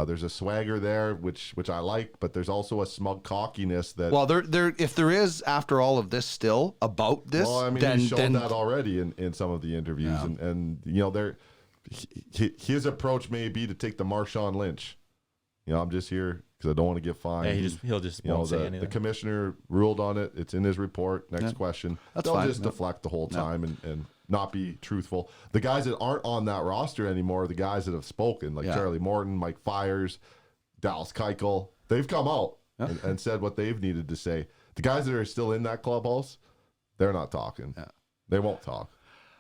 There's a swagger there, which I like, but there's also a smug cockiness that. Well, if there is after all of this still about this, well, I mean, he showed that already in some of the interviews, and his approach may be to take the Marshawn Lynch. I'm just here because I don't want to get fined. Yeah, he'll just won't say anything. The commissioner ruled on it. It's in his report. Next question. They'll fine. just deflect the whole time and not be truthful. The guys that aren't on that roster anymore are the guys that have spoken, like Charlie Morton, Mike Fiers, Dallas Keuchel. They've come out and said what they've needed to say. The guys that are still in that clubhouse, they're not talking. Yeah. They won't talk.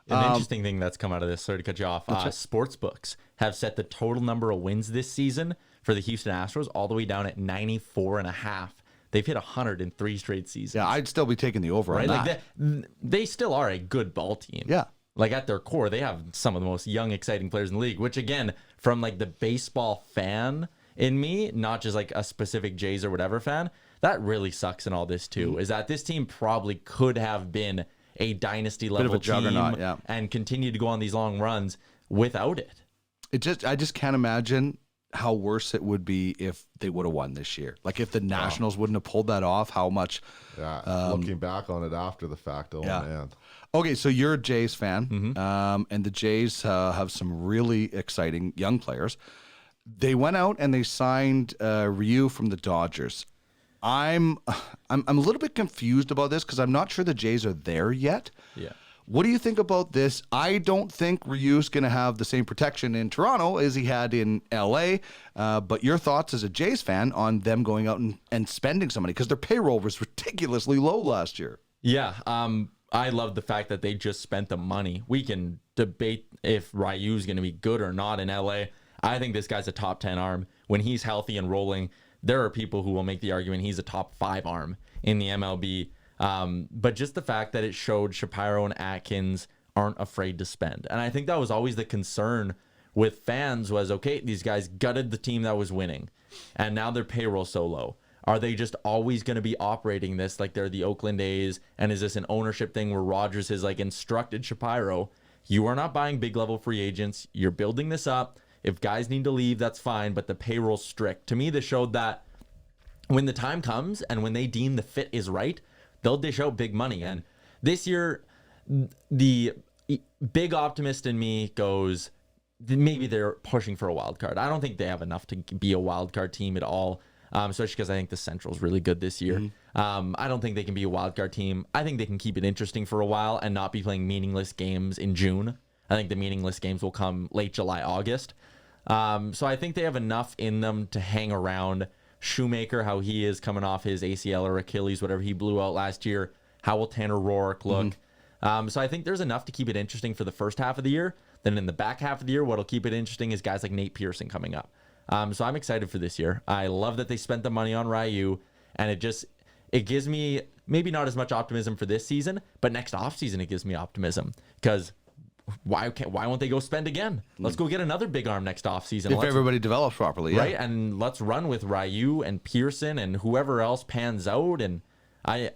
An interesting thing that's come out of this, sorry to cut you off, sports books have set the total number of wins this season for the Houston Astros all the way down at 94.5. They've hit 103 straight seasons. Yeah, I'd still be taking the over on that. Like they still are a good ball team. Yeah. Like at their core, they have some of the most young, exciting players in the league, which again, from like the baseball fan in me, not just like a specific Jays or whatever fan, that really sucks in all this too, is that this team probably could have been a dynasty level team and continue to go on these long runs without it. I just can't imagine how worse it would be if they would have won this year. Like if the Nationals wouldn't have pulled that off, how much. Looking back on it after the fact, man. Okay, so you're a Jays fan, and the Jays have some really exciting young players. They went out and they signed Ryu from the Dodgers. I'm a little bit confused about this because I'm not sure the Jays are there yet. Yeah. What do you think about this? I don't think Ryu's going to have the same protection in Toronto as he had in LA. But your thoughts as a Jays fan on them going out and spending some money, because their payroll was ridiculously low last year. Yeah. I love the fact that they just spent the money. We can debate if Ryu's going to be good or not in LA. I think this guy's a top 10 arm. When he's healthy and rolling, there are people who will make the argument he's a top 5 arm in the MLB. But just the fact that it showed Shapiro and Atkins aren't afraid to spend. And I think that was always the concern with fans was, okay, these guys gutted the team that was winning, and now their payroll so low. Are they just always going to be operating this like they're the Oakland A's? And is this an ownership thing where Rogers has like instructed Shapiro, you are not buying big level free agents. You're building this up. If guys need to leave, that's fine, but the payroll's strict. To me, this showed that when the time comes and when they deem the fit is right, they'll dish out big money. And this year, the big optimist in me goes, maybe they're pushing for a wild card. I don't think they have enough to be a wild card team at all. especially because I think the Central's really good this year. I don't think they can be a wild card team. I think they can keep it interesting for a while and not be playing meaningless games in June. I think the meaningless games will come late July, August. So I think they have enough in them to hang around. Shoemaker, how he is coming off his ACL or Achilles, whatever he blew out last year. How will Tanner Roark look? So I think there's enough to keep it interesting for the first half of the year. Then in the back half of the year, what'll keep it interesting is guys like Nate Pearson coming up. So I'm excited for this year. I love that they spent the money on Ryu, and it gives me maybe not as much optimism for this season, but next offseason it gives me optimism because why won't they go spend again? Let's go get another big arm next offseason. If everybody develops properly, right? And let's run with Ryu and Pearson and whoever else pans out. And I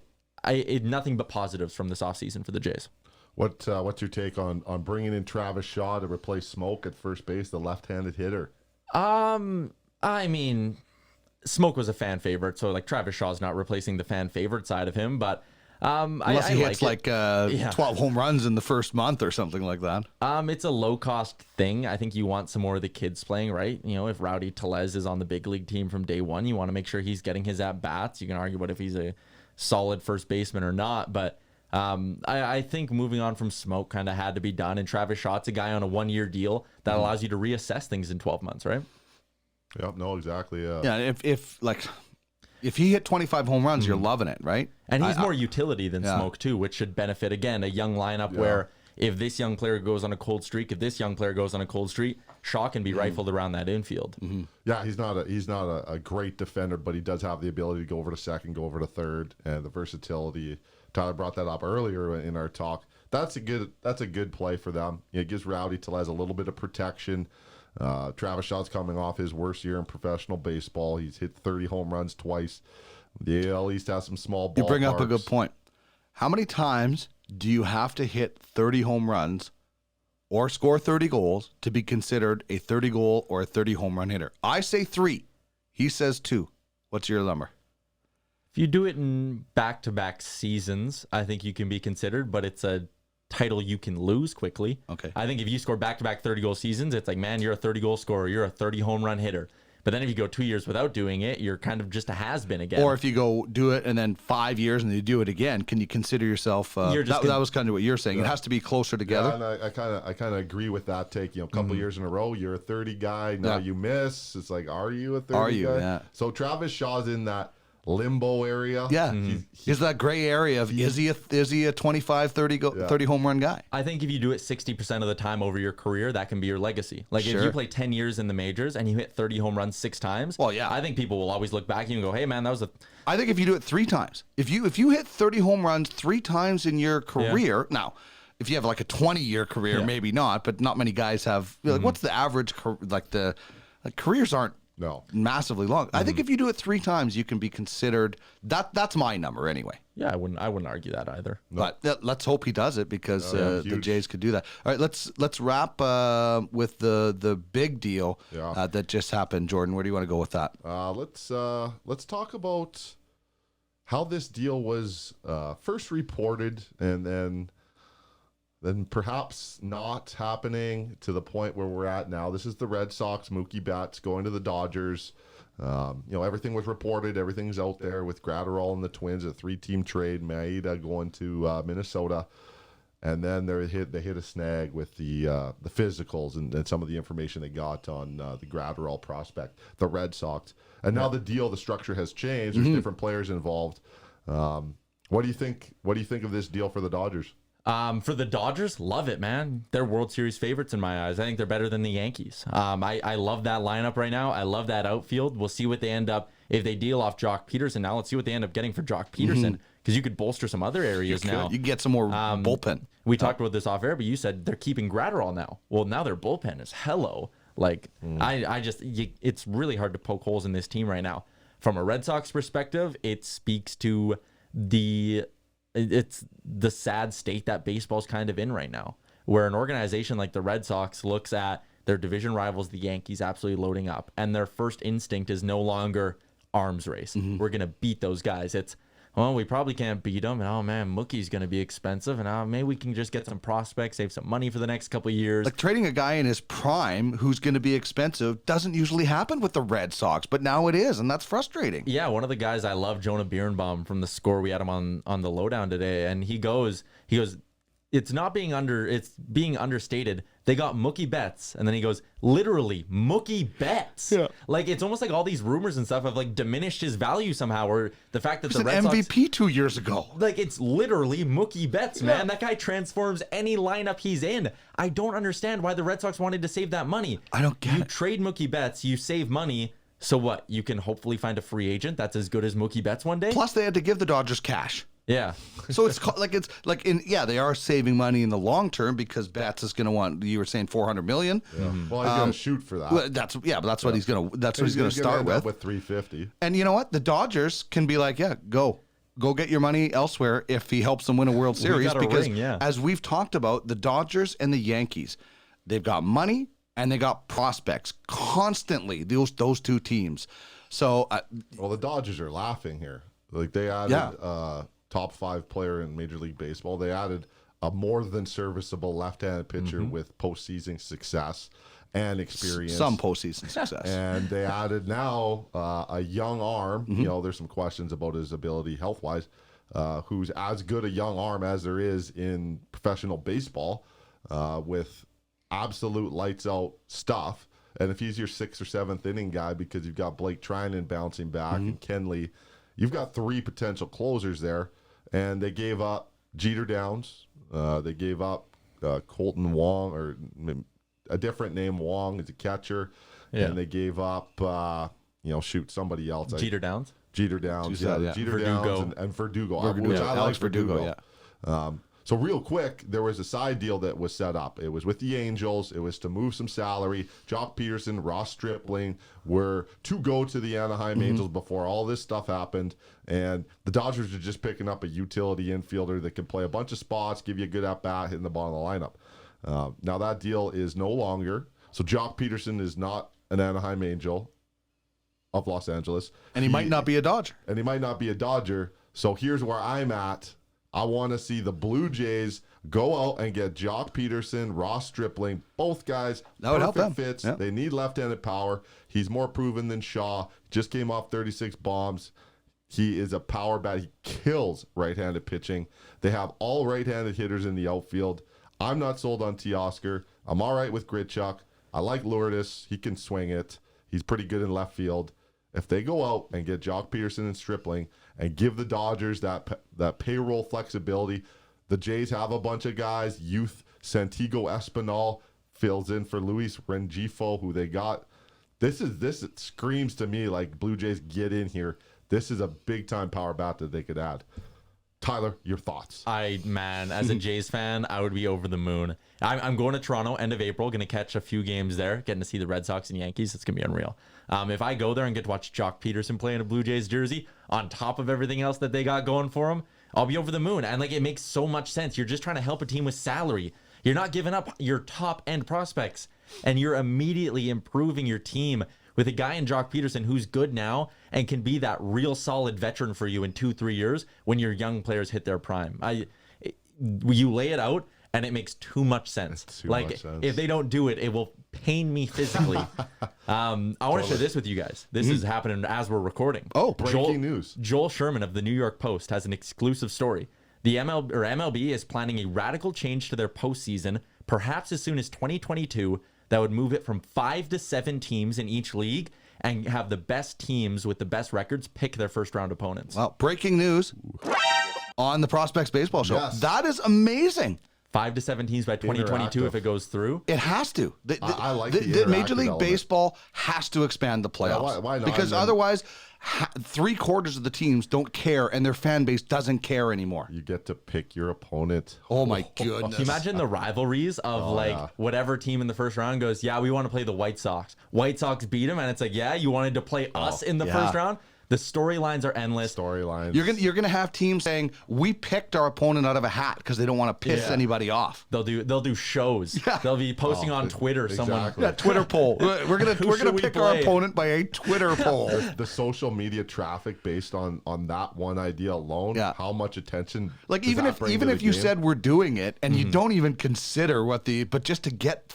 nothing but positives from this offseason for the Jays. What's your take on bringing in Travis Shaw to replace Smoke at first base, the left-handed hitter? I mean, Smoke was a fan favorite, so like Travis Shaw's not replacing the fan favorite side of him, but unless he hits like 12 home runs in the first month or something like that. It's a low cost thing. I think you want some more of the kids playing, right? You know, if Rowdy Tellez is on the big league team from day one, you want to make sure he's getting his at bats. You can argue about if he's a solid first baseman or not, but I think moving on from Smoke kind of had to be done. And Travis Shaw, a guy on a 1-year deal that allows you to reassess things in 12 months, right? Yep, no, exactly. Yeah, if he hit 25 home runs, you're loving it, right? And he's more utility than Smoke too, which should benefit again a young lineup where if this young player goes on a cold streak, Shaw can be rifled around that infield. Yeah, he's not a great defender, but he does have the ability to go over to second, go over to third, and the versatility. Tyler brought that up earlier in our talk. That's a good play for them. It gives Rowdy Tellez a little bit of protection. Travis Shaw's coming off his worst year in professional baseball. He's hit 30 home runs twice. The AL East has some small ballparks. You bring up a good point. How many times do you have to hit 30 home runs or score 30 goals to be considered a 30-goal or a 30-home run hitter? I say 3. He says 2. What's your number? If you do it in back-to-back seasons, I think you can be considered, but it's a title you can lose quickly. Okay. I think if you score back-to-back 30-goal seasons, it's like, man, you're a 30-goal scorer. You're a 30-home run hitter. But then if you go 2 years without doing it, you're kind of just a has-been again. Or if you go do it and then 5 years and you do it again, can you consider yourself? That was kind of what you're saying. It has to be closer together. Yeah, and I kind of agree with that take. A couple years in a row, you're a 30 guy. Now you miss. It's like, are you a 30 are you? guy? Yeah. So Travis Shaw's in that limbo area. Yeah. He's that gray area of is he a 25, 30 home run guy? I think if you do it 60% of the time over your career, that can be your legacy. Like if you play 10 years in the majors and you hit 30 home runs 6 times, well, yeah, I think people will always look back at you and go, hey man, that was I think if you do it 3 times, if you hit 30 home runs 3 times in your career, now if you have like a 20-year career, maybe not, but not many guys have. Like, what's the average? Careers aren't massively long. I think if you do it 3 times, you can be considered. That's my number anyway. Yeah, I wouldn't argue that either. But let's hope he does it because the Jays could do that. All right, let's wrap with the big deal that just happened. Jordan, where do you want to go with that? Let's talk about how this deal was first reported and then perhaps not happening to the point where we're at now. This is the Red Sox, Mookie Betts going to the Dodgers. Everything was reported. Everything's out there with Gratterall and the Twins, a 3-team trade, Maeda going to Minnesota. And then they hit a snag with the physicals and some of the information they got on the Gratterall prospect, the Red Sox. And now the structure has changed. There's different players involved. What do you think of this deal for the Dodgers? For the Dodgers, love it, man. They're World Series favorites in my eyes. I think they're better than the Yankees. I love that lineup right now. I love that outfield. We'll see what they end up if they deal off Jock Peterson. Now let's see what they end up getting for Jock Peterson because you could bolster some other areas now. You get some more bullpen. We talked about this off air, but you said they're keeping Gratterall now. Well, now their bullpen is hello. Like it's really hard to poke holes in this team right now. From a Red Sox perspective, it speaks to it's the sad state that baseball's kind of in right now, where an organization like the Red Sox looks at their division rivals, the Yankees, absolutely loading up, and their first instinct is no longer arms race. We're going to beat those guys. It's, well, we probably can't beat them. And, oh, man, Mookie's going to be expensive. And maybe we can just get some prospects, save some money for the next couple of years. Like trading a guy in his prime who's going to be expensive doesn't usually happen with the Red Sox, but now it is, and that's frustrating. Yeah, one of the guys I love, Jonah Birnbaum from the Score. We had him on the lowdown today, and he goes, it's being understated. They got Mookie Betts, and then he goes, literally Mookie Betts. Yeah. Like, it's almost like all these rumors and stuff have like diminished his value somehow, or the fact that the Red Sox MVP 2 years ago. Like, it's literally Mookie Betts, man. Yeah. That guy transforms any lineup he's in. I don't understand why the Red Sox wanted to save that money. I don't get it. You trade Mookie Betts, you save money. So what? You can hopefully find a free agent that's as good as Mookie Betts one day. Plus, they had to give the Dodgers cash. Yeah. So they are saving money in the long term because Betts is going to want, you were saying $400 million. Yeah. Well, he's going to shoot for that. Well, that's what he's going to start with. With $350. And you know what? The Dodgers can be like, yeah, go get your money elsewhere if he helps them win a World Series. Because as we've talked about, the Dodgers and the Yankees, they've got money and they got prospects constantly. Those two teams. So, well, the Dodgers are laughing here. Like, they added top 5 player in Major League Baseball. They added a more than serviceable left-handed pitcher with postseason success and experience. Some postseason success. And they added now a young arm. You know, there's some questions about his ability health-wise, who's as good a young arm as there is in professional baseball, with absolute lights-out stuff. And if he's your 6th or 7th inning guy, because you've got Blake Trinan bouncing back and Kenley, you've got 3 potential closers there. And they gave up Jeter Downs. They gave up Colton Wong, or a different name, Wong, as a catcher. Yeah. And they gave up, somebody else. Jeter Downs? Jeter Downs, Jeter Verdugo. Downs and Verdugo. Which I like Verdugo. Yeah. So real quick, there was a side deal that was set up. It was with the Angels. It was to move some salary. Jock Peterson, Ross Stripling were to go to the Anaheim Angels before all this stuff happened. And the Dodgers are just picking up a utility infielder that can play a bunch of spots, give you a good at-bat, hitting the ball in the lineup. Now that deal is no longer. So Jock Peterson is not an Anaheim Angel of Los Angeles. And he might not be a Dodger. So here's where I'm at. I want to see the Blue Jays go out and get Jock Peterson, Ross Stripling, both guys. That would help them. Fits. Yep. They need left-handed power. He's more proven than Shaw. Just came off 36 bombs. He is a power bat. He kills right-handed pitching. They have all right-handed hitters in the outfield. I'm not sold on Teoscar. I'm all right with Grichuk. I like Lourdes. He can swing it. He's pretty good in left field. If they go out and get Jock Peterson and Stripling and give the Dodgers that payroll flexibility, the Jays have a bunch of guys. Youth Santiago Espinal fills in for Luis Rengifo, who they got. This screams to me like Blue Jays get in here. This is a big time power bat that they could add. Tyler, your thoughts? As a Jays fan, I would be over the moon. I'm going to Toronto end of April, going to catch a few games there, getting to see the Red Sox and Yankees. It's going to be unreal. If I go there and get to watch Jock Peterson play in a Blue Jays jersey, on top of everything else that they got going for him, I'll be over the moon. And it makes so much sense. You're just trying to help a team with salary. You're not giving up your top end prospects, and you're immediately improving your team with a guy in Jock Peterson who's good now and can be that real solid veteran for you in 2-3 years when your young players hit their prime. You lay it out, and it makes too much sense. If they don't do it, it will pain me physically. I want to share this with you guys. This is happening as we're recording. Oh, breaking news. Joel Sherman of the New York Post has an exclusive story. The MLB is planning a radical change to their postseason, perhaps as soon as 2022, that would move it from 5 to 7 teams in each league and have the best teams with the best records pick their first round opponents. Well, breaking news on the Prospects Baseball Show. Yes. That is amazing. 5 to 7 teams by 2022 if it goes through. It has to. I like the Major League Baseball has to expand the playoffs. Yeah, why not? Because otherwise, 3/4 of the teams don't care, and their fan base doesn't care anymore. You get to pick your opponent. Oh my goodness! Can you imagine the rivalries of whatever team in the first round goes, yeah, we want to play the White Sox. White Sox beat them, and it's like, yeah, you wanted to play us in the first round. The storylines are endless. Storylines. You're gonna have teams saying we picked our opponent out of a hat because they don't want to piss anybody off. They'll do shows. Yeah. They'll be posting on Twitter. Someone exactly. Twitter poll. We're gonna we pick our play? opponent by a Twitter poll. The social media traffic based on that one idea alone. Yeah. How much attention? Like does even that if bring even to if the you game? said we're doing it and you don't even consider but just to get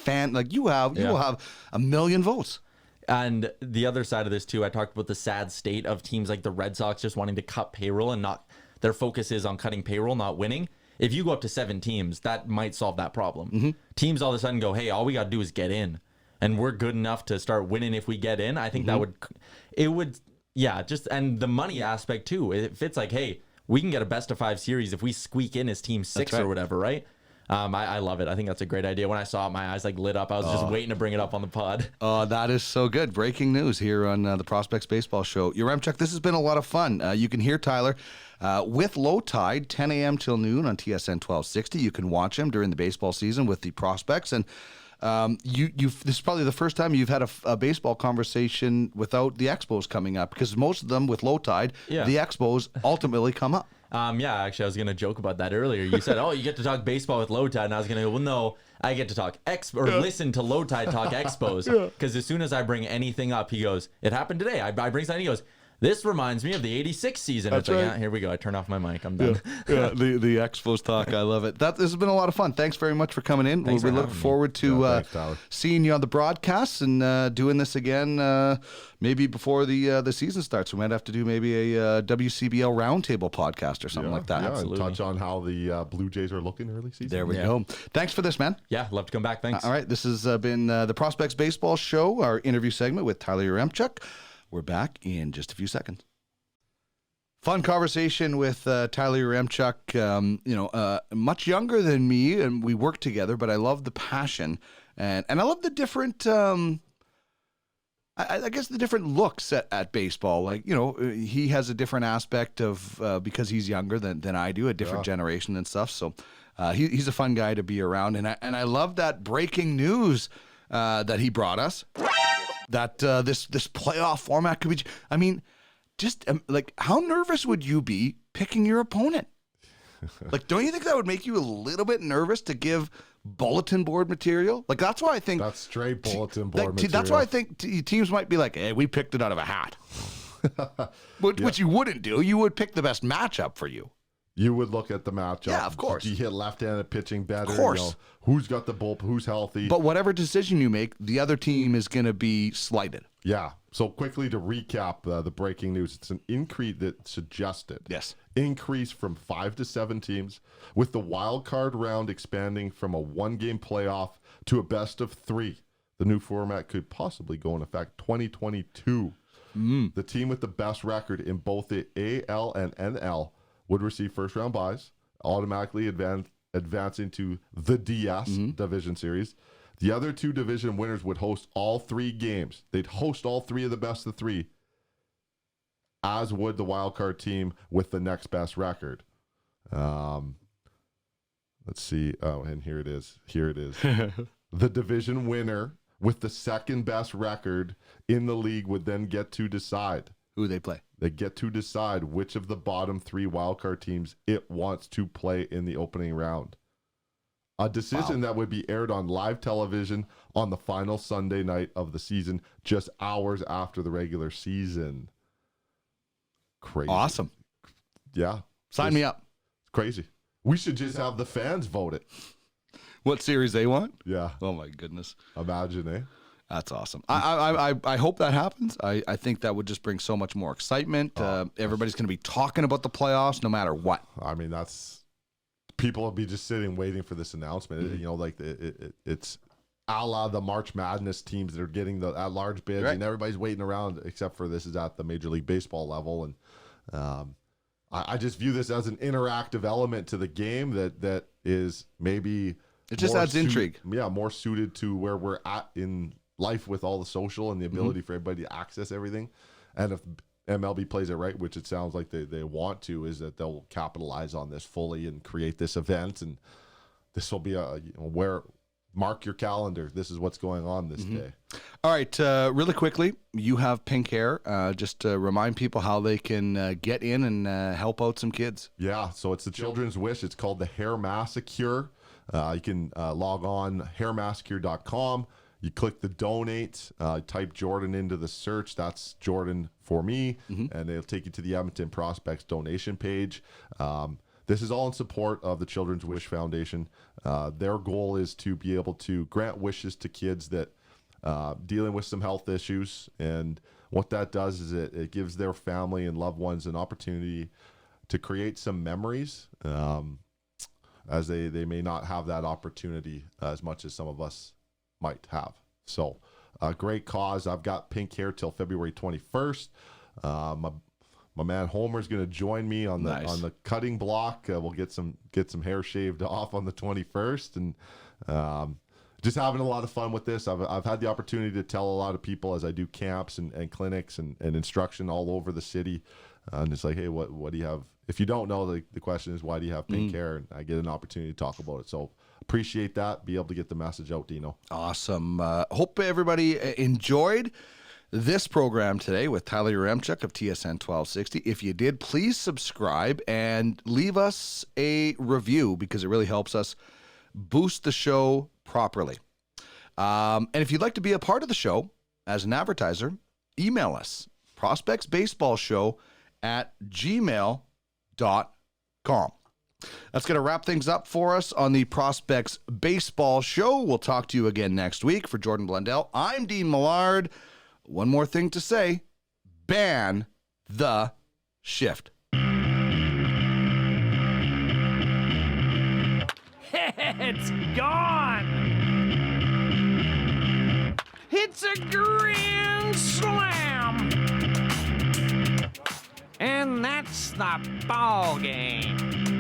you will have 1 million votes. And the other side of this too, I talked about the sad state of teams like the Red Sox just wanting to cut payroll and not their focus is on cutting payroll, not winning. If you go up to 7 teams, that might solve that problem. Teams all of a sudden go, hey, all we got to do is get in, and we're good enough to start winning if we get in. I think and the money aspect too. If it's like, hey, we can get a best of 5 series if we squeak in as team 6 or whatever, right? I love it. I think that's a great idea. When I saw it, my eyes like lit up. I was just waiting to bring it up on the pod. That is so good. Breaking news here on the Prospects Baseball Show. Yaremchuk, this has been a lot of fun. You can hear Tyler with Low Tide, 10 a.m. till noon on TSN 1260. You can watch him during the baseball season with the Prospects. And this is probably the first time you've had a baseball conversation without the Expos coming up, because most of them with Low Tide, the Expos ultimately come up. Actually, I was going to joke about that earlier. You said, oh, you get to talk baseball with Low Tide. And I was going to go, well, no, I get to talk listen to Low Tide talk Expos. Because as soon as I bring anything up, he goes, it happened today. I bring something, he goes, this reminds me of the 86 season. That's it's like, right. yeah, here we go. I turn off my mic. I'm done. The Expos talk. I love it. This has been a lot of fun. Thanks very much for coming in. Thanks we for look having me. forward to Thanks, Tyler. seeing you on the broadcasts and doing this again maybe before the season starts. We might have to do maybe a WCBL roundtable podcast or something like that. Yeah, Absolutely. and touch on how the Blue Jays are looking early season. There we go. Thanks for this, man. Yeah, love to come back. Thanks. All right. This has been the Prospects Baseball Show, our interview segment with Tyler Yaremchuk. We're back in just a few seconds. Fun conversation with Tyler Yaremchuk, much younger than me, and we work together, but I love the passion and I love the different, I guess the different looks at baseball. Like, he has a different aspect of, because he's younger than I do, a different generation and stuff. So he's a fun guy to be around. And I love that breaking news that he brought us, that this playoff format could be, just like, how nervous would you be picking your opponent? Like, don't you think that would make you a little bit nervous to give bulletin board material? Like, that's why I think That's straight bulletin board material. That's why I think teams might be like, hey, we picked it out of a hat. Which you wouldn't do. You would pick the best matchup for you. You would look at the matchup. Yeah, of course. Do you hit left-handed pitching better? Of course. Who's got the bullpen? Who's healthy? But whatever decision you make, the other team is going to be slighted. Yeah. So quickly to recap the breaking news, it's an increase that suggested. Yes. Increase from 5 to 7 teams, with the wild card round expanding from a 1-game playoff to a best of 3. The new format could possibly go in effect 2022. The team with the best record in both the AL and NL would receive first-round buys, automatically advancing to the DS Division Series. The other 2 division winners would host all 3 games. They'd host all 3 of the best of 3, as would the wild card team with the next best record. Let's see. Oh, and here it is. The division winner with the second best record in the league would then get to decide. Who they play. They get to decide which of the bottom 3 wildcard teams it wants to play in the opening round. A decision that would be aired on live television on the final Sunday night of the season, just hours after the regular season. Crazy. Awesome. Yeah. Sign me up. It's crazy. We should just have the fans vote it. What series they want? Yeah. Oh, my goodness. Imagine, eh? That's awesome. I hope that happens. I think that would just bring so much more excitement. Everybody's going to be talking about the playoffs no matter what. I mean, people will be just sitting waiting for this announcement. It's a la the March Madness teams that are getting the at-large bids, Right. and everybody's waiting around, except for this is at the Major League Baseball level. And I just view this as an interactive element to the game that is maybe It just more adds intrigue. Yeah, more suited to where we're at in life with all the social and the ability for everybody to access everything. And if MLB plays it right, which it sounds like they want to, is that they'll capitalize on this fully and create this event. And this will be where mark your calendar. This is what's going on this day. All right, really quickly, you have pink hair. Just to remind people how they can get in and help out some kids. Yeah, so it's the Children's Wish. It's called the Hair Massacre. You can log on hairmassacre.com. You click the donate, type Jordan into the search. That's Jordan for me, and it'll take you to the Edmonton Prospects donation page. This is all in support of the Children's Wish Foundation. Their goal is to be able to grant wishes to kids that dealing with some health issues, and what that does is it gives their family and loved ones an opportunity to create some memories, as they may not have that opportunity as much as some of us might have. So a great cause. I've got pink hair till February 21st. My man Homer's going to join me on the cutting block. We'll get some hair shaved off on the 21st, and just having a lot of fun with this. I've had the opportunity to tell a lot of people as I do camps and clinics and instruction all over the city, and it's like, hey, what do you have? If you don't know, the question is, why do you have pink hair? And I get an opportunity to talk about it. So appreciate that. Be able to get the message out, Dino. Awesome. Hope everybody enjoyed this program today with Tyler Yaremchuk of TSN 1260. If you did, please subscribe and leave us a review, because it really helps us boost the show properly. And if you'd like to be a part of the show as an advertiser, email us, prospectsbaseballshow@gmail.com. That's going to wrap things up for us on the Prospects Baseball Show. We'll talk to you again next week. For Jordan Blundell, I'm Dean Millard. One more thing to say: ban the shift. It's gone. It's a grand slam. And that's the ball game.